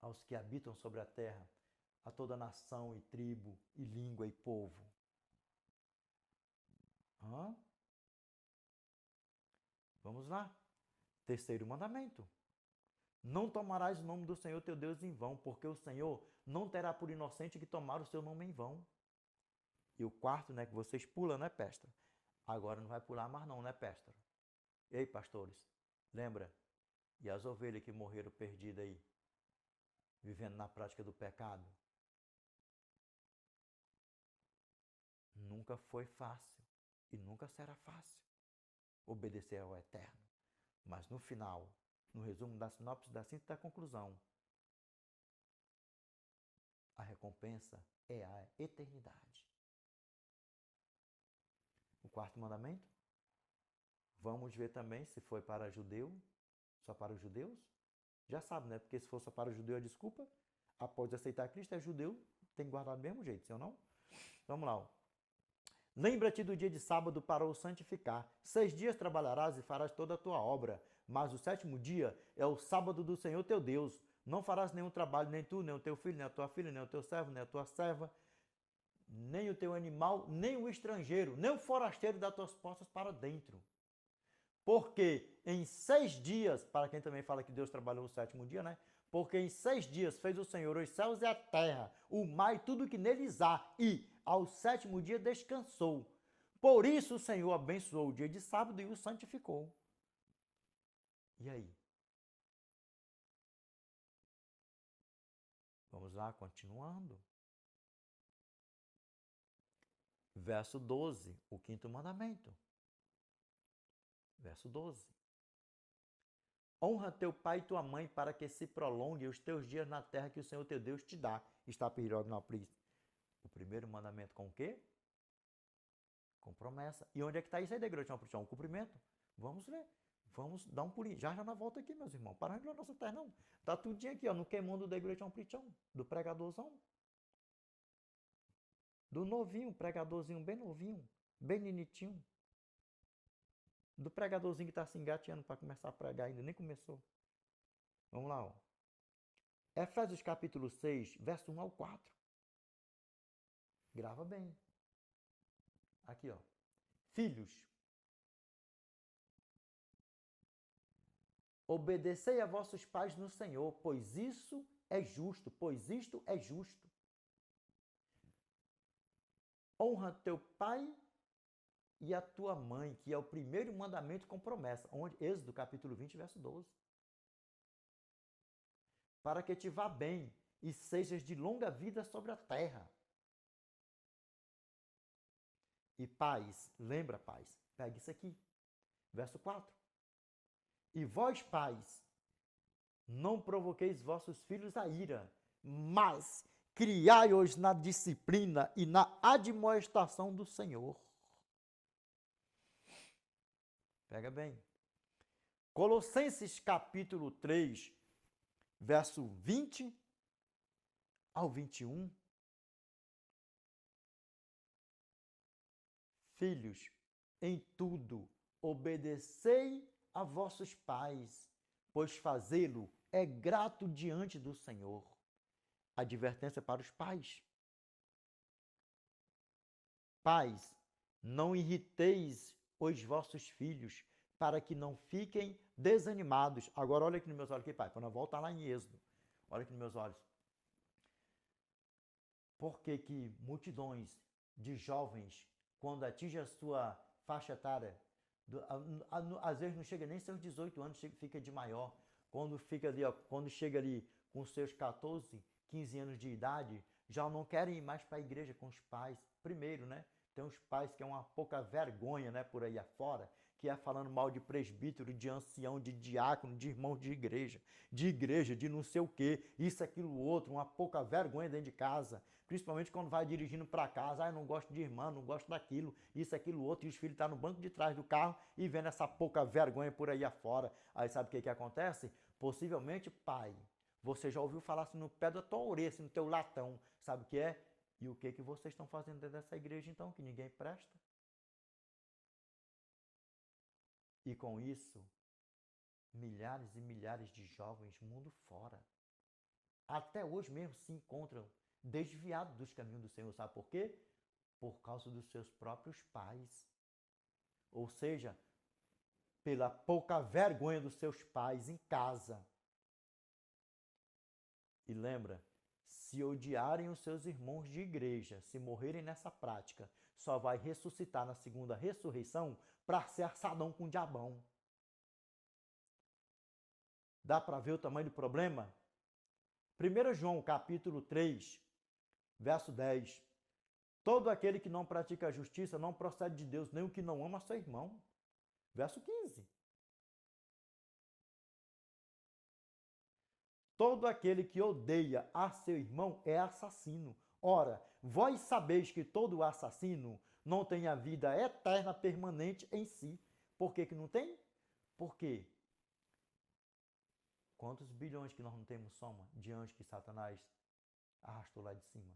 aos que habitam sobre a terra, a toda nação e tribo e língua e povo. Vamos lá. Terceiro mandamento. Não tomarás o nome do Senhor teu Deus em vão, porque o Senhor não terá por inocente que tomar o seu nome em vão. E o quarto, né, que vocês pulam, né, Pestra? Agora não vai pular mais não, né, Pestra? Ei, pastores, lembra? E as ovelhas que morreram perdidas aí, vivendo na prática do pecado? Nunca foi fácil e nunca será fácil obedecer ao Eterno. Mas no final, no resumo da sinopse, da síntese da conclusão, a recompensa é a eternidade. O quarto mandamento, vamos ver também se foi para judeu, só para os judeus. Já sabe, né? Porque se for só para o judeu, a desculpa, após aceitar Cristo, é judeu, tem que guardar do mesmo jeito, se ou não? Vamos lá. Lembra-te do dia de sábado para o santificar. 6 dias trabalharás e farás toda a tua obra, mas o 7º dia é o sábado do Senhor teu Deus. Não farás nenhum trabalho, nem tu, nem o teu filho, nem a tua filha, nem o teu servo, nem a tua serva, nem o teu animal, nem o estrangeiro, nem o forasteiro das tuas portas para dentro. Porque em 6 dias, para quem também fala que Deus trabalhou o 7º dia, né? Porque em 6 dias fez o Senhor os céus e a terra, o mar e tudo que neles há, e ao 7º dia descansou. Por isso o Senhor abençoou o dia de sábado e o santificou. E aí? Vamos lá, continuando. Verso 12, o 5º mandamento. Verso 12. Honra teu pai e tua mãe para que se prolongue os teus dias na terra que o Senhor teu Deus te dá. Está periódico o primeiro mandamento com o quê? Com promessa. E onde é que está isso aí da igreja? Um cumprimento? Vamos ler. Vamos dar um pulinho. Já na volta aqui, meus irmãos. Para na nossa terra, não. Está tudinho aqui, ó, no queimando da igreja do pregadorzão. Do novinho, pregadorzinho bem novinho, bem ninitinho. Do pregadorzinho que está se engateando para começar a pregar ainda, nem começou. Vamos lá, ó. Efésios capítulo 6, verso 1 ao 4. Grava bem. Aqui, ó. Filhos, Obedecei a vossos pais no Senhor, pois isso é justo, pois isto é justo. Honra teu pai e a tua mãe, que é o primeiro mandamento com promessa. Êxodo capítulo 20, verso 12. Para que te vá bem e sejas de longa vida sobre a terra. E pais, lembra pais, pega isso aqui, verso 4. E vós pais, não provoqueis vossos filhos a ira, mas criai-os na disciplina e na admoestação do Senhor. Pega bem. Colossenses capítulo 3, verso 20 ao 21. Filhos, em tudo, obedecei a vossos pais, pois fazê-lo é grato diante do Senhor. Advertência para os pais. Pais, não irriteis os vossos filhos, para que não fiquem desanimados. Agora olha aqui nos meus olhos, aqui, pai, quando eu voltar lá em Êxodo, olha aqui nos meus olhos. Por que que multidões de jovens, quando atingem a sua faixa etária, às vezes não chega nem seus 18 anos, fica de maior. Quando chega ali com seus 14, 15 anos de idade, já não querem ir mais para a igreja com os pais. Primeiro, né? Tem uns pais que é uma pouca vergonha, né, por aí afora, que é falando mal de presbítero, de ancião, de diácono, de irmão de igreja, de não sei o quê, isso, aquilo, outro, uma pouca vergonha dentro de casa, principalmente quando vai dirigindo para casa, eu não gosto de irmã, não gosto daquilo, isso, aquilo, outro, e os filhos estão no banco de trás do carro e vendo essa pouca vergonha por aí afora. Aí sabe o que acontece? Possivelmente, pai, você já ouviu falar assim no pé da tua orelha, assim, no teu latão, sabe o que é? E o que vocês estão fazendo dentro dessa igreja então, que ninguém presta? E com isso, milhares e milhares de jovens mundo fora, até hoje mesmo se encontram desviados dos caminhos do Senhor. Sabe por quê? Por causa dos seus próprios pais. Ou seja, pela pouca vergonha dos seus pais em casa. E lembra, se odiarem os seus irmãos de igreja, se morrerem nessa prática, só vai ressuscitar na segunda ressurreição para ser assadão com o diabão. Dá para ver o tamanho do problema? 1 João capítulo 3, verso 10. Todo aquele que não pratica a justiça não procede de Deus, nem o que não ama seu irmão. Verso 15. Todo aquele que odeia a seu irmão é assassino. Ora, vós sabeis que todo assassino não tem a vida eterna permanente em si. Por que não tem? Por quê? Quantos bilhões que nós não temos soma de anjos que Satanás arrastou lá de cima?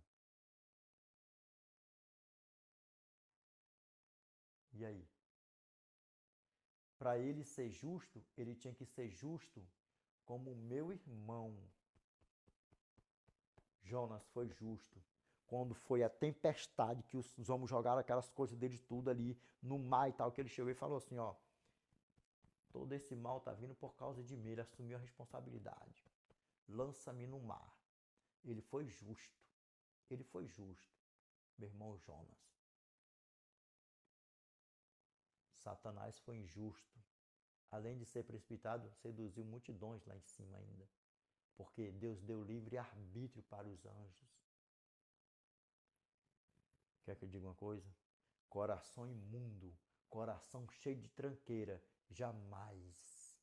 E aí? Para ele ser justo, ele tinha que ser justo como o meu irmão. Jonas foi justo. Quando foi a tempestade, que os homens jogaram aquelas coisas dele tudo ali no mar e tal, que ele chegou e falou assim, ó, todo esse mal tá vindo por causa de mim, ele assumiu a responsabilidade. Lança-me no mar. Ele foi justo. Ele foi justo, meu irmão Jonas. Satanás foi injusto. Além de ser precipitado, seduziu multidões lá em cima ainda. Porque Deus deu livre arbítrio para os anjos. Quer que eu diga uma coisa? Coração imundo, coração cheio de tranqueira, jamais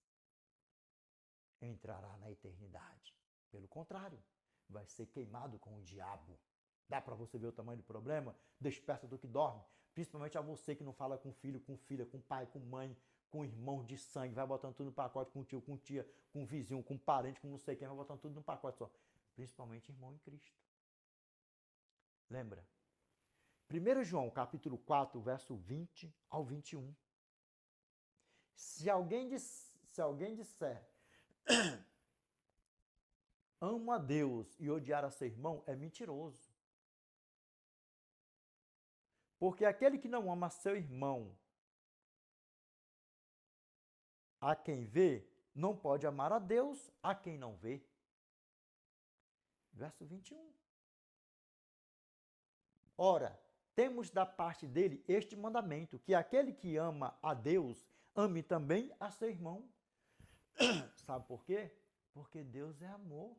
entrará na eternidade. Pelo contrário, vai ser queimado com o diabo. Dá para você ver o tamanho do problema? Desperta do que dorme. Principalmente a você que não fala com filho, com filha, com pai, com mãe, com irmão de sangue. Vai botando tudo no pacote, com tio, com tia, com vizinho, com parente, com não sei quem. Vai botando tudo no pacote só. Principalmente irmão em Cristo. Lembra? 1 João capítulo 4, verso 20 ao 21. Se alguém disser amo a Deus e odiar a seu irmão, é mentiroso. Porque aquele que não ama seu irmão, a quem vê, não pode amar a Deus a quem não vê. Verso 21. Ora, temos da parte dele este mandamento, que aquele que ama a Deus, ame também a seu irmão. Sabe por quê? Porque Deus é amor.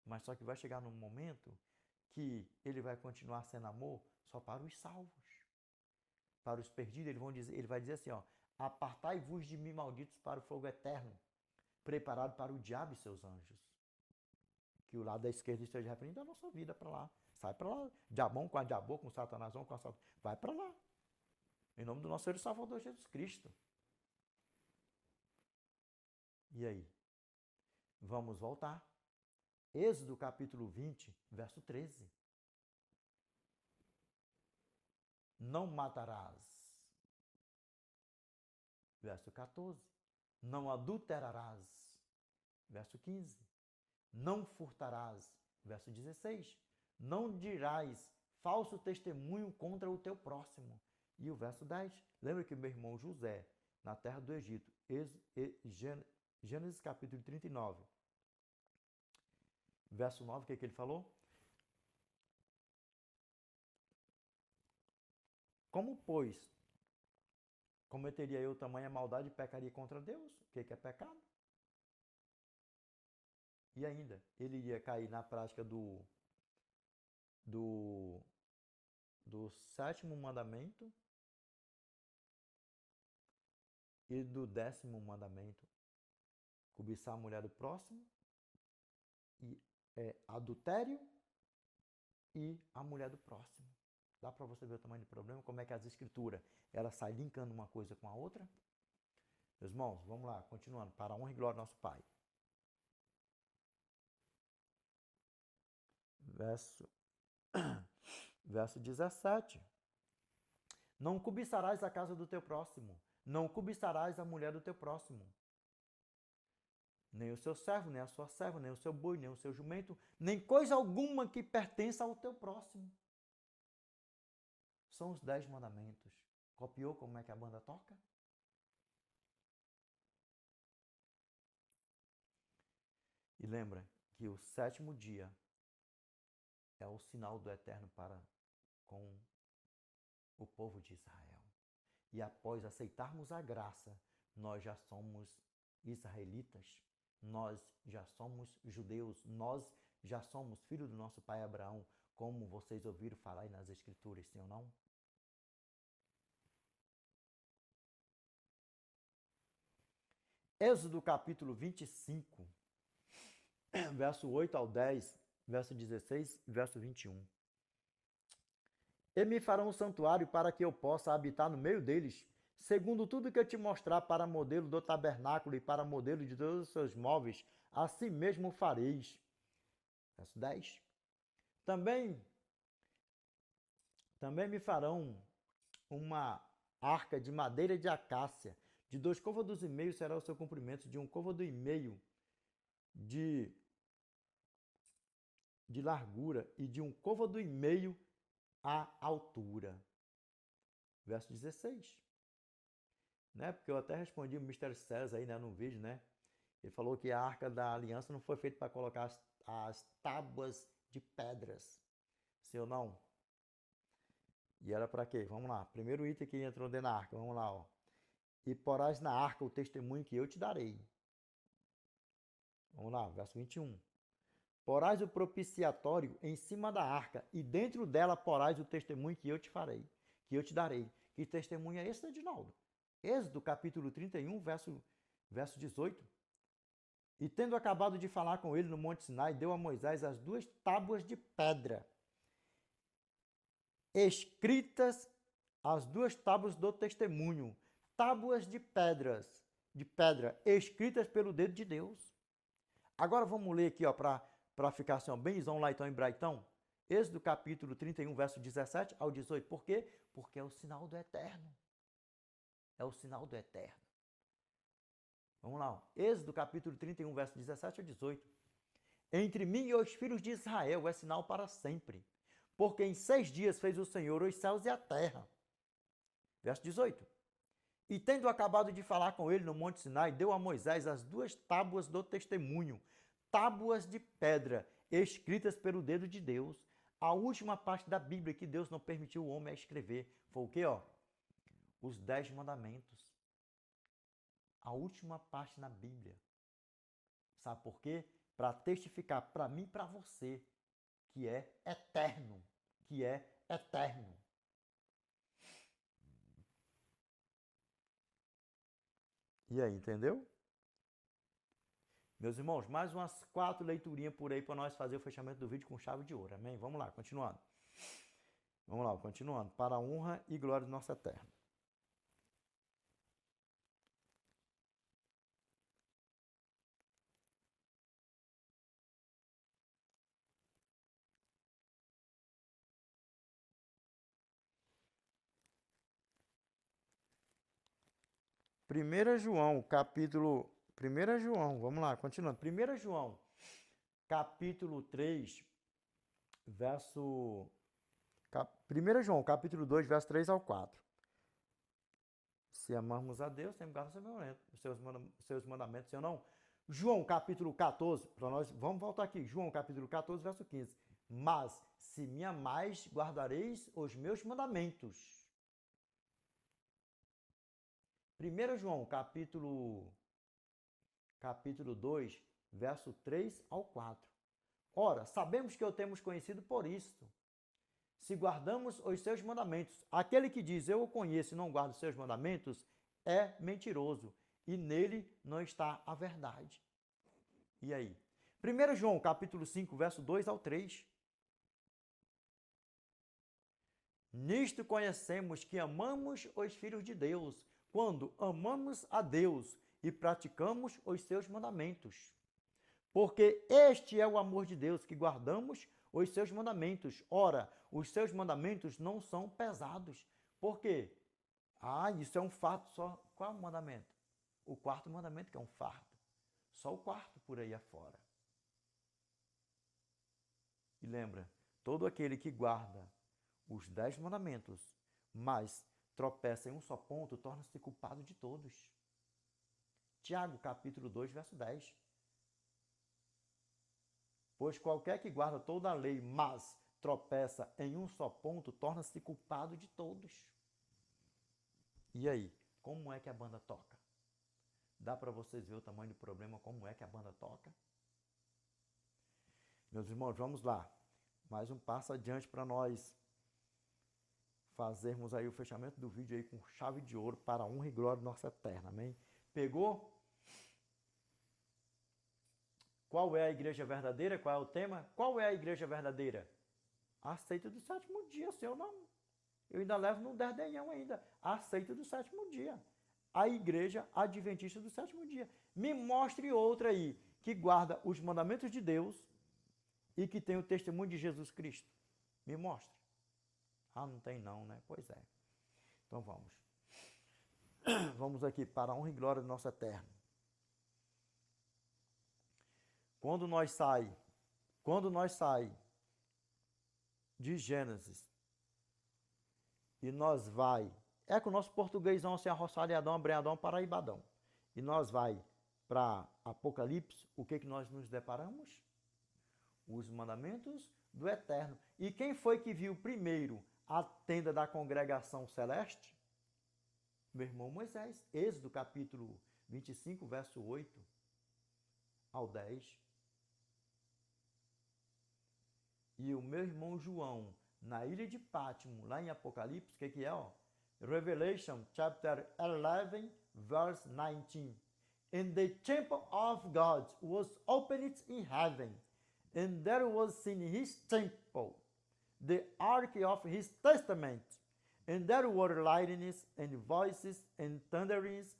Mas só que vai chegar num momento que ele vai continuar sendo amor só para os salvos. Para os perdidos, ele vai dizer assim, ó, apartai-vos de mim, malditos, para o fogo eterno, preparado para o diabo e seus anjos. Que o lado da esquerda esteja referindo a nossa vida para lá. Sai para lá. Diabão com a diabô, com satanásão, com a satanás. Vai para lá. Em nome do nosso Senhor e Salvador Jesus Cristo. E aí? Vamos voltar. Êxodo capítulo 20, verso 13. Não matarás. Verso 14. Não adulterarás. Verso 15. Não furtarás. Verso 16. Não dirás falso testemunho contra o teu próximo. E o verso 10. Lembra que meu irmão José, na terra do Egito, Gênesis capítulo 39, verso 9, o que ele falou? Como, pois, cometeria eu tamanha maldade e pecaria contra Deus? O que é pecado? E ainda, ele iria cair na prática do sétimo mandamento e do 10º mandamento. Cobiçar a mulher do próximo, e adultério e a mulher do próximo. Dá para você ver o tamanho do problema? Como é que as escrituras, ela sai linkando uma coisa com a outra? Meus irmãos, vamos lá, continuando. Para a honra e glória do nosso Pai. Verso 17. Não cobiçarás a casa do teu próximo, não cobiçarás a mulher do teu próximo, nem o seu servo, nem a sua serva, nem o seu boi, nem o seu jumento, nem coisa alguma que pertença ao teu próximo. São os 10 mandamentos. Copiou como é que a banda toca? E lembra que o 7º dia é o sinal do Eterno para com o povo de Israel. E após aceitarmos a graça, nós já somos israelitas, nós já somos judeus, nós já somos filhos do nosso pai Abraão, como vocês ouviram falar aí nas Escrituras, sim ou não? Êxodo capítulo 25, verso 8 ao 10, verso 16 e verso 21. E me farão um santuário para que eu possa habitar no meio deles, segundo tudo que eu te mostrar para modelo do tabernáculo e para modelo de todos os seus móveis, assim mesmo fareis. Verso 10. Também me farão uma arca de madeira de acácia, de 2 côvados e meio será o seu comprimento, de 1 côvado e meio de largura e de 1 côvado e meio a altura. Verso 16. Né? Porque eu até respondi o Mr. César aí, né, no vídeo, né? Ele falou que a Arca da Aliança não foi feita para colocar as tábuas de pedras. Sim ou não? E era para quê? Vamos lá. Primeiro item que entrou dentro da arca. Vamos lá, ó. E porás na arca o testemunho que eu te darei. Vamos lá, verso 21. Porás o propiciatório em cima da arca, e dentro dela porás o testemunho que eu te farei, que eu te darei. Que testemunho é esse, Edinaldo? Êxodo capítulo 31, verso 18. E tendo acabado de falar com ele no Monte Sinai, deu a Moisés as 2 tábuas de pedra, escritas as 2 tábuas do testemunho, tábuas de pedra, escritas pelo dedo de Deus. Agora vamos ler aqui, ó, para ficar assim, ó, benzão lá então em Braitão. Êxodo capítulo 31, verso 17 ao 18. Por quê? Porque é o sinal do Eterno. É o sinal do Eterno. Vamos lá, ó. Êxodo capítulo 31, verso 17 ao 18. Entre mim e os filhos de Israel é sinal para sempre, porque em 6 dias fez o Senhor os céus e a terra. Verso 18. E tendo acabado de falar com ele no Monte Sinai, deu a Moisés as 2 tábuas do testemunho, tábuas de pedra, escritas pelo dedo de Deus. A última parte da Bíblia que Deus não permitiu o homem a escrever foi o quê, ó? Os 10 mandamentos. A última parte na Bíblia. Sabe por quê? Para testificar para mim e para você que é eterno, que é eterno. E aí, entendeu? Meus irmãos, mais umas 4 leiturinhas por aí para nós fazer o fechamento do vídeo com chave de ouro, amém? Vamos lá, continuando. Vamos lá, continuando. Para a honra e glória do nosso eterno. Primeira João, capítulo... 1 João, vamos lá, continuando. 1 João, capítulo 3, verso... 1 João, capítulo 2, verso 3 ao 4. Se amarmos a Deus, temos que guardar seus mandamentos, se ou não. João, capítulo 14, para nós, vamos voltar aqui. João, capítulo 14, verso 15. Mas, se me amais, guardareis os meus mandamentos. 1 João, capítulo 2, verso 3 ao 4. Ora, sabemos que o temos conhecido por isto, se guardamos os seus mandamentos. Aquele que diz, eu o conheço e não guarda os seus mandamentos, é mentiroso, e nele não está a verdade. E aí? 1 João, capítulo 5, verso 2 ao 3. Nisto conhecemos que amamos os filhos de Deus, quando amamos a Deus e praticamos os seus mandamentos. Porque este é o amor de Deus, que guardamos os seus mandamentos. Ora, os seus mandamentos não são pesados. Por quê? Isso é um fardo só. Qual é o mandamento? O 4º mandamento, que é um fardo. Só o 4º por aí afora. E lembra, todo aquele que guarda os 10 mandamentos, mas tropeça em um só ponto, torna-se culpado de todos. Tiago, capítulo 2, verso 10. Pois qualquer que guarda toda a lei, mas tropeça em um só ponto, torna-se culpado de todos. E aí, como é que a banda toca? Dá para vocês ver o tamanho do problema, como é que a banda toca? Meus irmãos, vamos lá. Mais um passo adiante para nós fazermos aí o fechamento do vídeo aí com chave de ouro para a honra e glória do nosso eterno. Amém? Pegou? Qual é a igreja verdadeira? Qual é o tema? Qual é a igreja verdadeira? Aceita do 7º dia, seu não. Eu ainda levo no derdenhão ainda. Aceita do 7º dia. A igreja adventista do 7º dia. Me mostre outra aí que guarda os mandamentos de Deus e que tem o testemunho de Jesus Cristo. Me mostre. Não tem não, né? Pois é. Então vamos. Vamos aqui para a honra e glória do nosso eterno. Quando nós sai de Gênesis e nós vai, é com o nosso portuguêsão assim, arroçalhadão, abreadão, paraibadão, e nós vai para Apocalipse, o que nós nos deparamos? Os mandamentos do Eterno. E quem foi que viu primeiro a tenda da congregação celeste? Meu irmão Moisés. Êxodo capítulo 25, verso 8 ao 10. E o meu irmão João, na ilha de Pátimo, lá em Apocalipse, o que é? Revelation, chapter 11, verse 19. And the temple of God was opened in heaven, and there was in his temple the ark of his testament, and there were lightnings and voices and thunderings,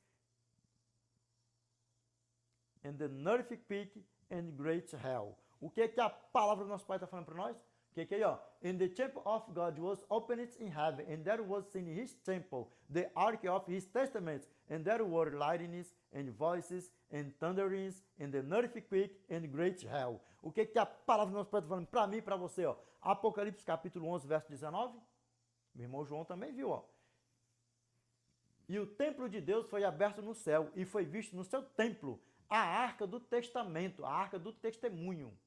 and the earthquake and great hail. O que a palavra do nosso Pai está falando para nós? O que aí, And the temple of God was opened in heaven, and there was in his temple the ark of his testament, and there were lightnings and voices and thunderings, and the earthquake and great hail. O que a palavra do nosso Pai está falando para mim e para você? Apocalipse capítulo 11, verso 19. Meu irmão João também viu. E o templo de Deus foi aberto no céu, e foi visto no seu templo a arca do testamento, a arca do testemunho,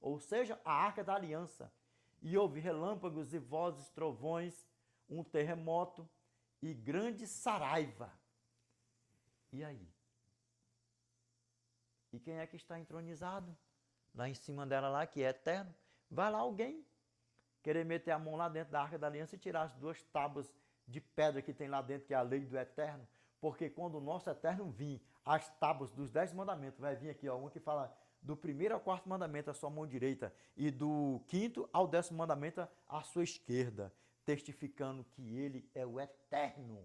ou seja, a arca da aliança. E houve relâmpagos e vozes, trovões, um terremoto e grande saraiva. E aí? E quem é que está entronizado? Lá em cima dela, lá, que é eterno. Vai lá alguém querer meter a mão lá dentro da arca da aliança e tirar as duas tábuas de pedra que tem lá dentro, que é a lei do eterno. Porque quando o nosso eterno vir, as tábuas dos 10 mandamentos, vai vir aqui, ó, uma que fala do 1º ao 4º mandamento, a sua mão direita, e do 5º ao 10º mandamento, a sua esquerda, testificando que ele é o eterno.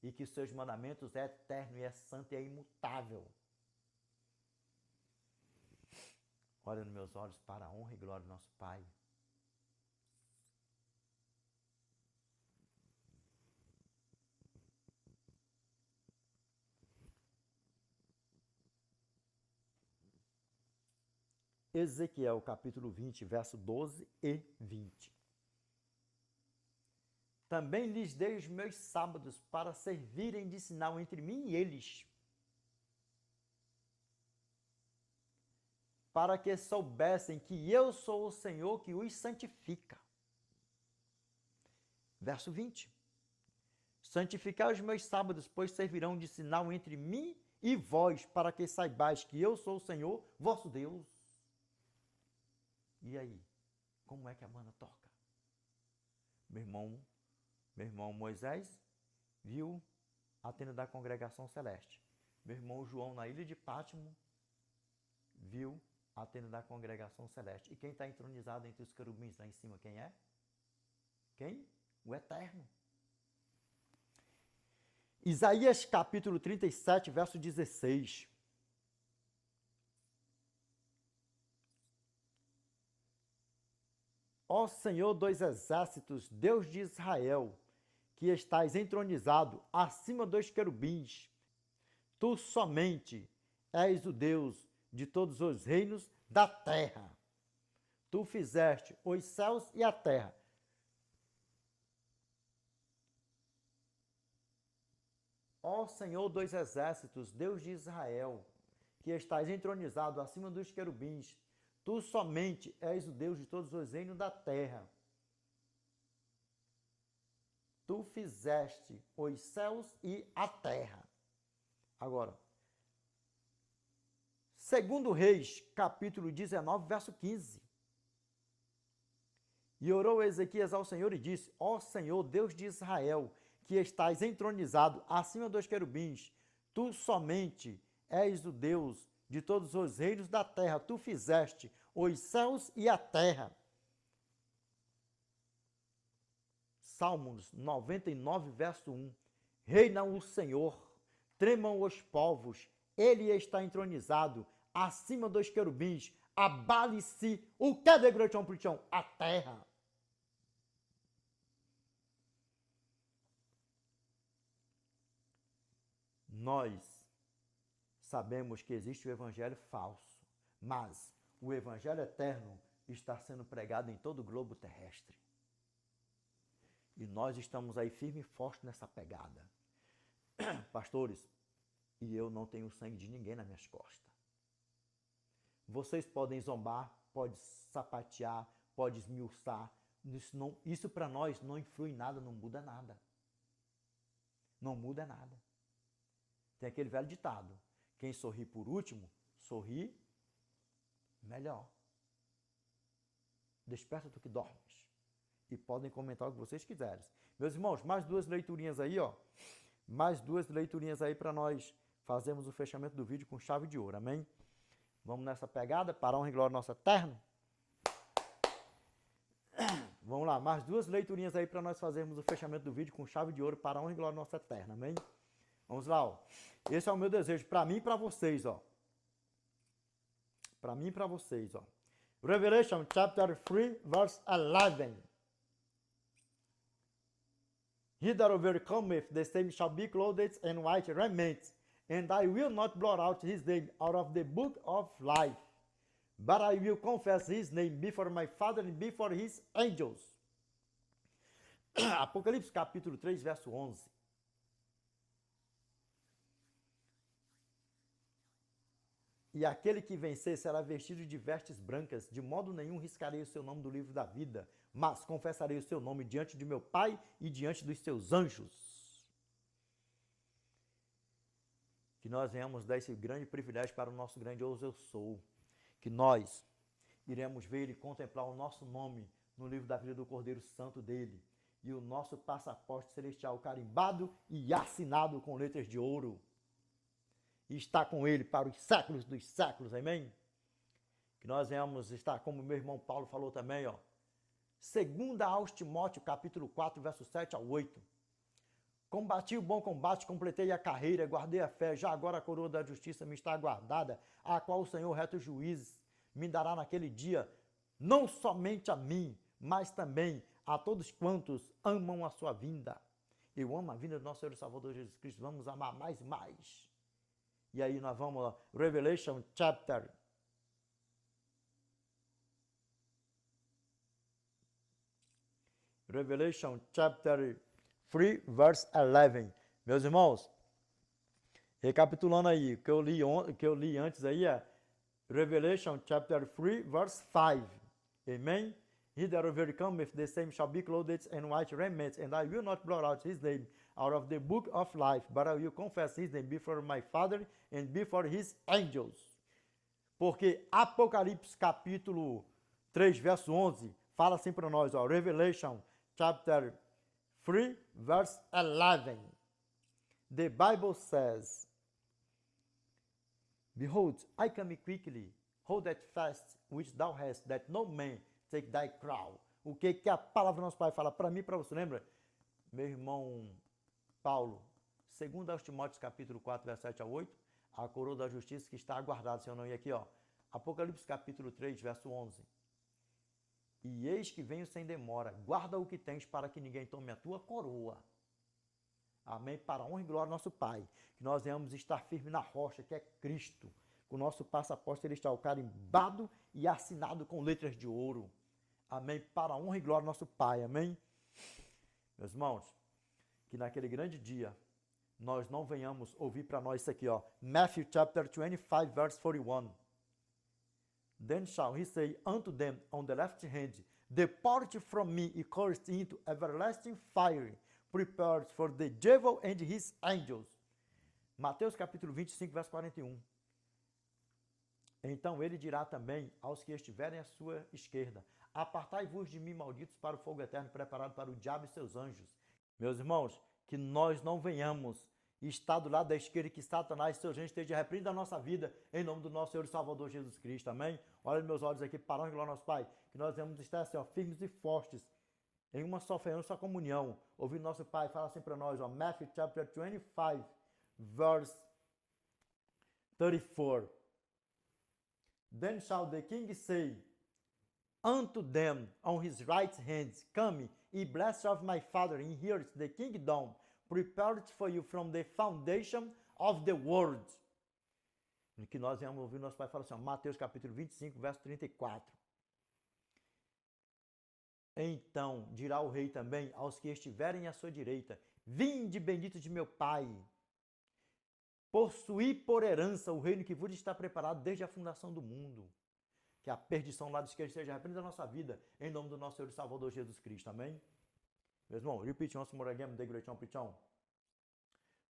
E que os seus mandamentos é eterno, e é santo e é imutável. Olha nos meus olhos para a honra e glória do nosso Pai. Ezequiel capítulo 20, verso 12 e 20. Também lhes dei os meus sábados para servirem de sinal entre mim e eles, para que soubessem que eu sou o Senhor que os santifica. Verso 20. Santificai os meus sábados, pois servirão de sinal entre mim e vós, para que saibais que eu sou o Senhor, vosso Deus. E aí? Como é que a banda toca? Meu irmão Moisés viu a tenda da congregação celeste. Meu irmão João, na ilha de Pátimo, viu a tenda da congregação celeste. E quem está entronizado entre os querubins lá em cima, quem é? Quem? O Eterno. Isaías capítulo 37, verso 16. Ó Senhor dos exércitos, Deus de Israel, que estás entronizado acima dos querubins, tu somente és o Deus de todos os reinos da terra. Tu fizeste os céus e a terra. Ó Senhor dos exércitos, Deus de Israel, que estás entronizado acima dos querubins, tu somente és o Deus de todos os reinos da terra. Tu fizeste os céus e a terra. Agora, 2 Reis, capítulo 19, verso 15. E orou Ezequias ao Senhor e disse: Ó Senhor, Deus de Israel, que estás entronizado acima dos querubins, tu somente és o Deus de todos os reinos da terra. Tu fizeste os céus e a terra. Salmos 99, verso 1. Reina o Senhor, tremam os povos, ele está entronizado acima dos querubins, abale-se o que de grotão plichão? A terra. Nós sabemos que existe o evangelho falso, mas o evangelho eterno está sendo pregado em todo o globo terrestre. E nós estamos aí firme e forte nessa pegada. Pastores, e eu não tenho sangue de ninguém nas minhas costas. Vocês podem zombar, podem sapatear, podem esmiuçar. Isso para nós não influi em nada, não muda nada. Não muda nada. Tem aquele velho ditado: quem sorri por último, sorri melhor. Desperta tu que dormes. E podem comentar o que vocês quiserem. Meus irmãos, mais duas leiturinhas aí, ó. Mais duas leiturinhas aí para nós fazermos o fechamento do vídeo com chave de ouro, amém? Vamos nessa pegada, para a honra e glória nosso eterno. Vamos lá, mais duas leiturinhas aí para nós fazermos o fechamento do vídeo com chave de ouro, para a honra e glória nosso eterno, amém? Vamos lá, ó. Esse é o meu desejo para mim e para vocês, ó. Para mim e para vocês, ó. Revelation chapter 3, verse 11. He that overcometh, the same shall be clothed in white raiment, and I will not blot out his name out of the book of life, but I will confess his name before my Father and before his angels. Apocalipse capítulo 3, verso 11. E aquele que vencer será vestido de vestes brancas, de modo nenhum riscarei o seu nome do livro da vida, mas confessarei o seu nome diante de meu Pai e diante dos seus anjos. Que nós venhamos dar esse grande privilégio para o nosso grandioso eu sou. Que nós iremos ver e contemplar o nosso nome no livro da vida do Cordeiro Santo dele. E o nosso passaporte celestial carimbado e assinado com letras de ouro. E está com ele para os séculos dos séculos, amém? Que nós venhamos estar, como meu irmão Paulo falou também, ó. 2 aos Timóteo, capítulo 4, verso 7 ao 8. Combati o bom combate, completei a carreira, guardei a fé, já agora a coroa da justiça me está aguardada, a qual o Senhor reto juiz me dará naquele dia, não somente a mim, mas também a todos quantos amam a sua vinda. Eu amo a vinda do nosso Senhor e Salvador Jesus Cristo, vamos amar mais e mais. E aí nós vamos lá, Revelation chapter 3, verse 11. Meus irmãos, recapitulando aí, o que eu li antes aí é Revelation chapter 3, verse 5. Amen? He that overcometh, the same shall be clothed in white raiment, and I will not blot out his name out of the book of life, but I will confess his name before my Father and before his angels. Porque Apocalipse capítulo 3, verso 11, fala assim para nós, ó, Revelation chapter 3, verse 11. The Bible says, Behold, I come quickly, hold that fast which thou hast, that no man take thy crown. O que a palavra do nosso Pai fala para mim e para você, lembra? Meu irmão Paulo, 2 aos Timóteos, capítulo 4, verso 7 a 8, a coroa da justiça que está aguardada, se eu não ir aqui, ó. Apocalipse, capítulo 3, verso 11. E eis que venho sem demora, guarda o que tens para que ninguém tome a tua coroa. Amém? Para a honra e glória do nosso Pai. Que nós venhamos estar firmes na rocha, que é Cristo. Com o nosso passaporte celestial carimbado e assinado com letras de ouro. Amém? Para a honra e glória do nosso Pai. Amém? Meus irmãos, que naquele grande dia, nós não venhamos ouvir para nós isso aqui, ó. Matthew chapter 25, verse 41. Then shall he say unto them on the left hand, Depart from me, ye cursed, into everlasting fire, prepared for the devil and his angels. Mateus capítulo 25, verso 41. Então ele dirá também aos que estiverem à sua esquerda, Apartai-vos de mim, malditos, para o fogo eterno preparado para o diabo e seus anjos. Meus irmãos, que nós não venhamos estar do lado da esquerda e que Satanás e seus anjos estejam repreendidos da nossa vida, em nome do nosso Senhor e Salvador Jesus Cristo, amém? Olha meus olhos aqui, para onde glória ao nosso Pai, que nós venhamos estar assim, ó, firmes e fortes, em uma só fé, em uma só comunhão, ouvindo nosso Pai, fala assim para nós, ó, Matthew chapter 25, verse 34. Then shall the king say unto them on his right hand, Come, ye blessed of my Father, inherit the kingdom prepared for you from the foundation of the world. Que nós vamos ouvir nosso Pai falar assim, ó, Mateus capítulo 25, verso 34. Então dirá o rei também aos que estiverem à sua direita, Vinde, benditos de meu Pai, possuí por herança o reino que vos está preparado desde a fundação do mundo. Que a perdição lá da esquerda seja repreendida na nossa vida, em nome do nosso Senhor e Salvador Jesus Cristo, amém? Meu irmão, repeat once more again, the great preaching.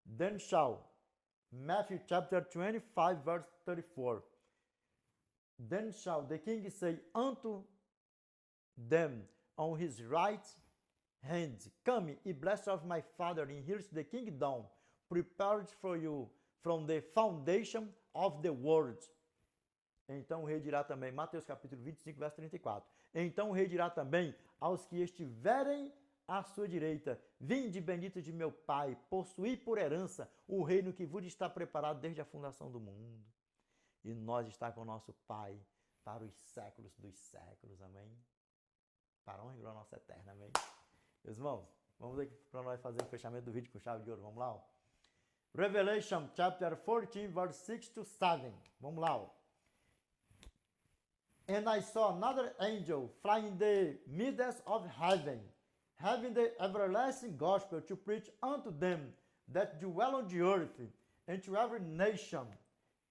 Then shall, Matthew chapter 25, verse 34. Then shall the king say unto them on his right hand, Come, ye blessed of my Father, inherit the kingdom prepared for you from the foundation of the world. Então o rei dirá também, Mateus capítulo 25, verso 34. Então o rei dirá também aos que estiverem à sua direita, Vinde, bendito de meu Pai, possuí por herança o reino que vos está preparado desde a fundação do mundo. E nós está com o nosso Pai para os séculos dos séculos, amém? Para honra e glória nossa eterna, amém? Meus irmãos, vamos aqui para nós fazer o fechamento do vídeo com chave de ouro, vamos lá? Ó. Revelation chapter 14, verse 6 to 7. Vamos lá, ó. And I saw another angel flying in the midst of heaven, having the everlasting gospel to preach unto them that dwell on the earth, and to every nation,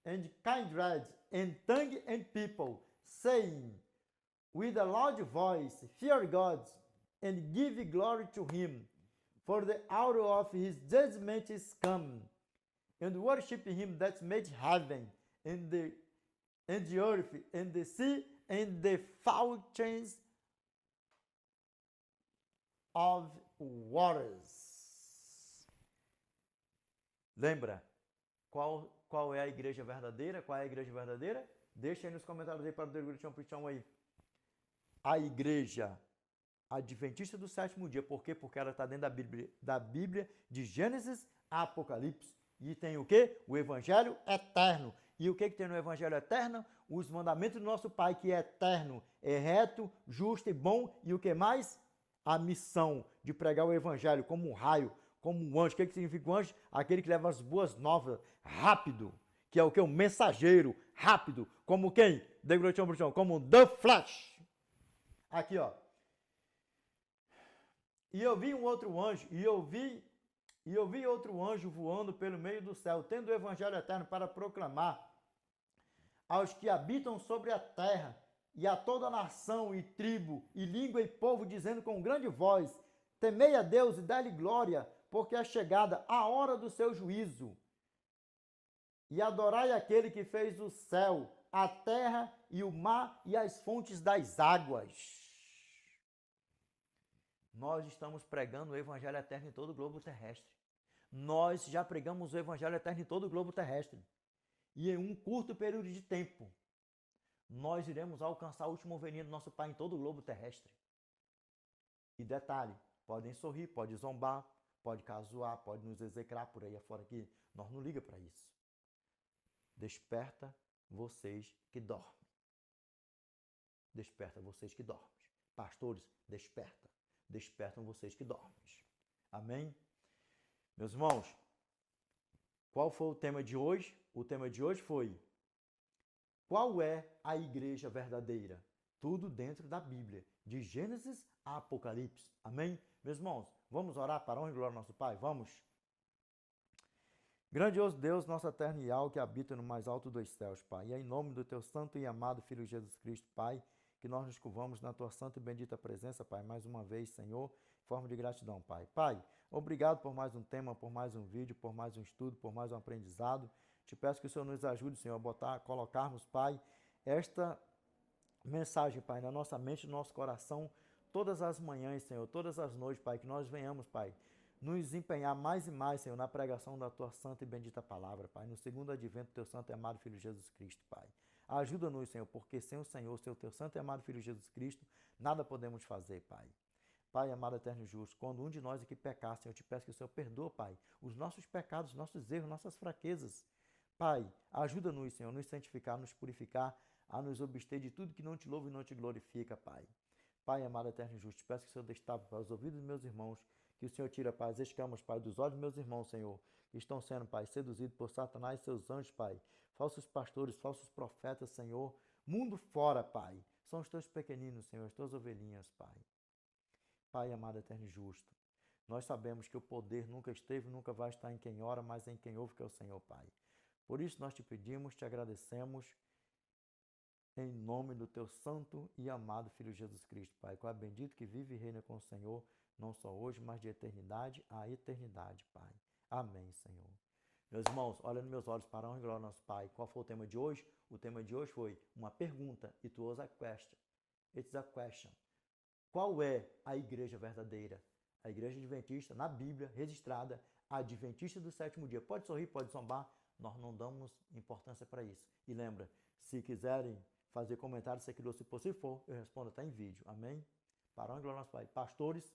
and kindred, and tongue, and people, saying with a loud voice, Fear God, and give glory to him, for the hour of his judgment is come, and worship him that made heaven, and the earth, and the sea, and the fountains of waters. Lembra? Qual é a igreja verdadeira? Qual é a igreja verdadeira? Deixa aí nos comentários aí para o Degrutião Pichão aí. A igreja adventista do sétimo dia. Por quê? Porque ela está dentro da Bíblia de Gênesis a Apocalipse. E tem o quê? O Evangelho eterno. E o que tem no Evangelho eterno? Os mandamentos do nosso Pai, que é eterno, é reto, justo e bom. E o que mais? A missão de pregar o Evangelho como um raio, como um anjo. O que significa um anjo? Aquele que leva as boas novas rápido. Que é o que? Um mensageiro rápido. Como quem? Como The Flash. Aqui, ó. E eu vi um outro anjo, e eu vi outro anjo voando pelo meio do céu, tendo o evangelho eterno para proclamar aos que habitam sobre a terra, e a toda nação, e tribo, e língua, e povo, dizendo com grande voz, temei a Deus e dá-lhe glória, porque é chegada a hora do seu juízo. E adorai aquele que fez o céu, a terra e o mar e as fontes das águas. Nós estamos pregando o Evangelho eterno em todo o globo terrestre. Nós já pregamos o Evangelho eterno em todo o globo terrestre. E em um curto período de tempo, nós iremos alcançar o último veneno do nosso Pai em todo o globo terrestre. E detalhe, podem sorrir, pode zombar, pode cazoar, pode nos execrar por aí afora aqui. Nós não liga para isso. Desperta vocês que dormem. Desperta vocês que dormem. Pastores, desperta. Despertam vocês que dormem. Amém? Meus irmãos, qual foi o tema de hoje? O tema de hoje foi: qual é a igreja verdadeira? Tudo dentro da Bíblia, de Gênesis a Apocalipse. Amém? Meus irmãos, vamos orar para a honra e glória ao nosso Pai? Vamos? Grandioso Deus, nosso eterno Yahweh, que habita no mais alto dos céus, Pai. E é em nome do Teu santo e amado Filho Jesus Cristo, Pai, que nós nos curvamos na Tua santa e bendita presença, Pai, mais uma vez, Senhor, em forma de gratidão, Pai. Pai, obrigado por mais um tema, por mais um vídeo, por mais um estudo, por mais um aprendizado. Te peço que o Senhor nos ajude, Senhor, a colocarmos, Pai, esta mensagem, Pai, na nossa mente, no nosso coração, todas as manhãs, Senhor, todas as noites, Pai, que nós venhamos, Pai, nos empenhar mais e mais, Senhor, na pregação da Tua santa e bendita palavra, Pai, no segundo advento do Teu santo e amado Filho Jesus Cristo, Pai. Ajuda-nos, Senhor, porque sem o Senhor, seu Teu santo e amado Filho Jesus Cristo, nada podemos fazer, Pai. Pai, amado, eterno e justo, quando um de nós aqui pecar, Senhor, eu te peço que o Senhor perdoe, Pai, os nossos pecados, nossos erros, nossas fraquezas. Pai, ajuda-nos, Senhor, a nos santificar, a nos purificar, a nos abster de tudo que não te louva e não te glorifica, Pai. Pai, amado, eterno e justo, te peço que o Senhor destape para os ouvidos dos meus irmãos, que o Senhor tira, Pai, as escamas, Pai, dos olhos dos meus irmãos, Senhor, que estão sendo, Pai, seduzidos por Satanás e seus anjos, Pai, falsos pastores, falsos profetas, Senhor, mundo fora, Pai, são os Teus pequeninos, Senhor, as Tuas ovelhinhas, Pai. Pai, amado, eterno e justo, nós sabemos que o poder nunca esteve, nunca vai estar em quem ora, mas em quem ouve, que é o Senhor, Pai. Por isso nós te pedimos, te agradecemos, em nome do Teu santo e amado Filho Jesus Cristo, Pai, qual é bendito que vive e reina com o Senhor, não só hoje, mas de eternidade a eternidade, Pai. Amém, Senhor. Meus irmãos, olha nos meus olhos para a honra e glória ao nosso Pai. Qual foi o tema de hoje? O tema de hoje foi uma pergunta. It was a question. It's a question. Qual é a igreja verdadeira? A igreja adventista, na Bíblia, registrada, adventista do sétimo dia. Pode sorrir, pode zombar, nós não damos importância para isso. E lembra, se quiserem fazer comentários, se aquilo se for, eu respondo até em vídeo. Amém? Para a honra e glória ao nosso Pai. Pastores,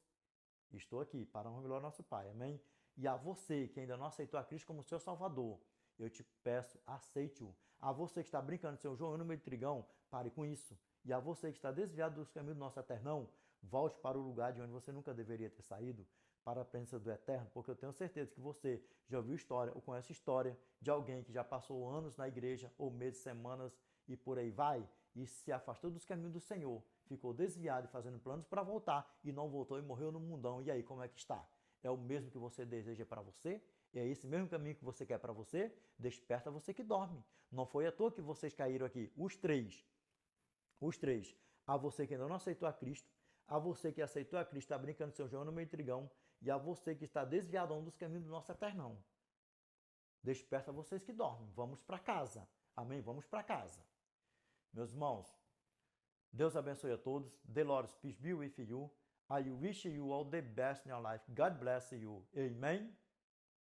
estou aqui, para a honra e glória ao nosso Pai. Amém? E a você que ainda não aceitou a Cristo como seu Salvador, eu te peço, aceite-o. A você que está brincando, seu João no meio de trigão, pare com isso. E a você que está desviado dos caminhos do nosso eternão, volte para o lugar de onde você nunca deveria ter saído, para a presença do Eterno, porque eu tenho certeza que você já ouviu história ou conhece história de alguém que já passou anos na igreja, ou meses, semanas e por aí vai, e se afastou dos caminhos do Senhor, ficou desviado e fazendo planos para voltar e não voltou e morreu no mundão. E aí, como é que está? É o mesmo que você deseja para você? É esse mesmo caminho que você quer para você? Desperta você que dorme. Não foi à toa que vocês caíram aqui, os três. Os três. A você que ainda não aceitou a Cristo, a você que aceitou a Cristo, está brincando de São João no meio trigão, e a você que está desviado a um dos caminhos do nosso eternão. Desperta vocês que dormem. Vamos para casa. Amém? Vamos para casa. Meus irmãos, Deus abençoe a todos. The Lord peace be with you. I wish you all the best in your life. God bless you. Amen.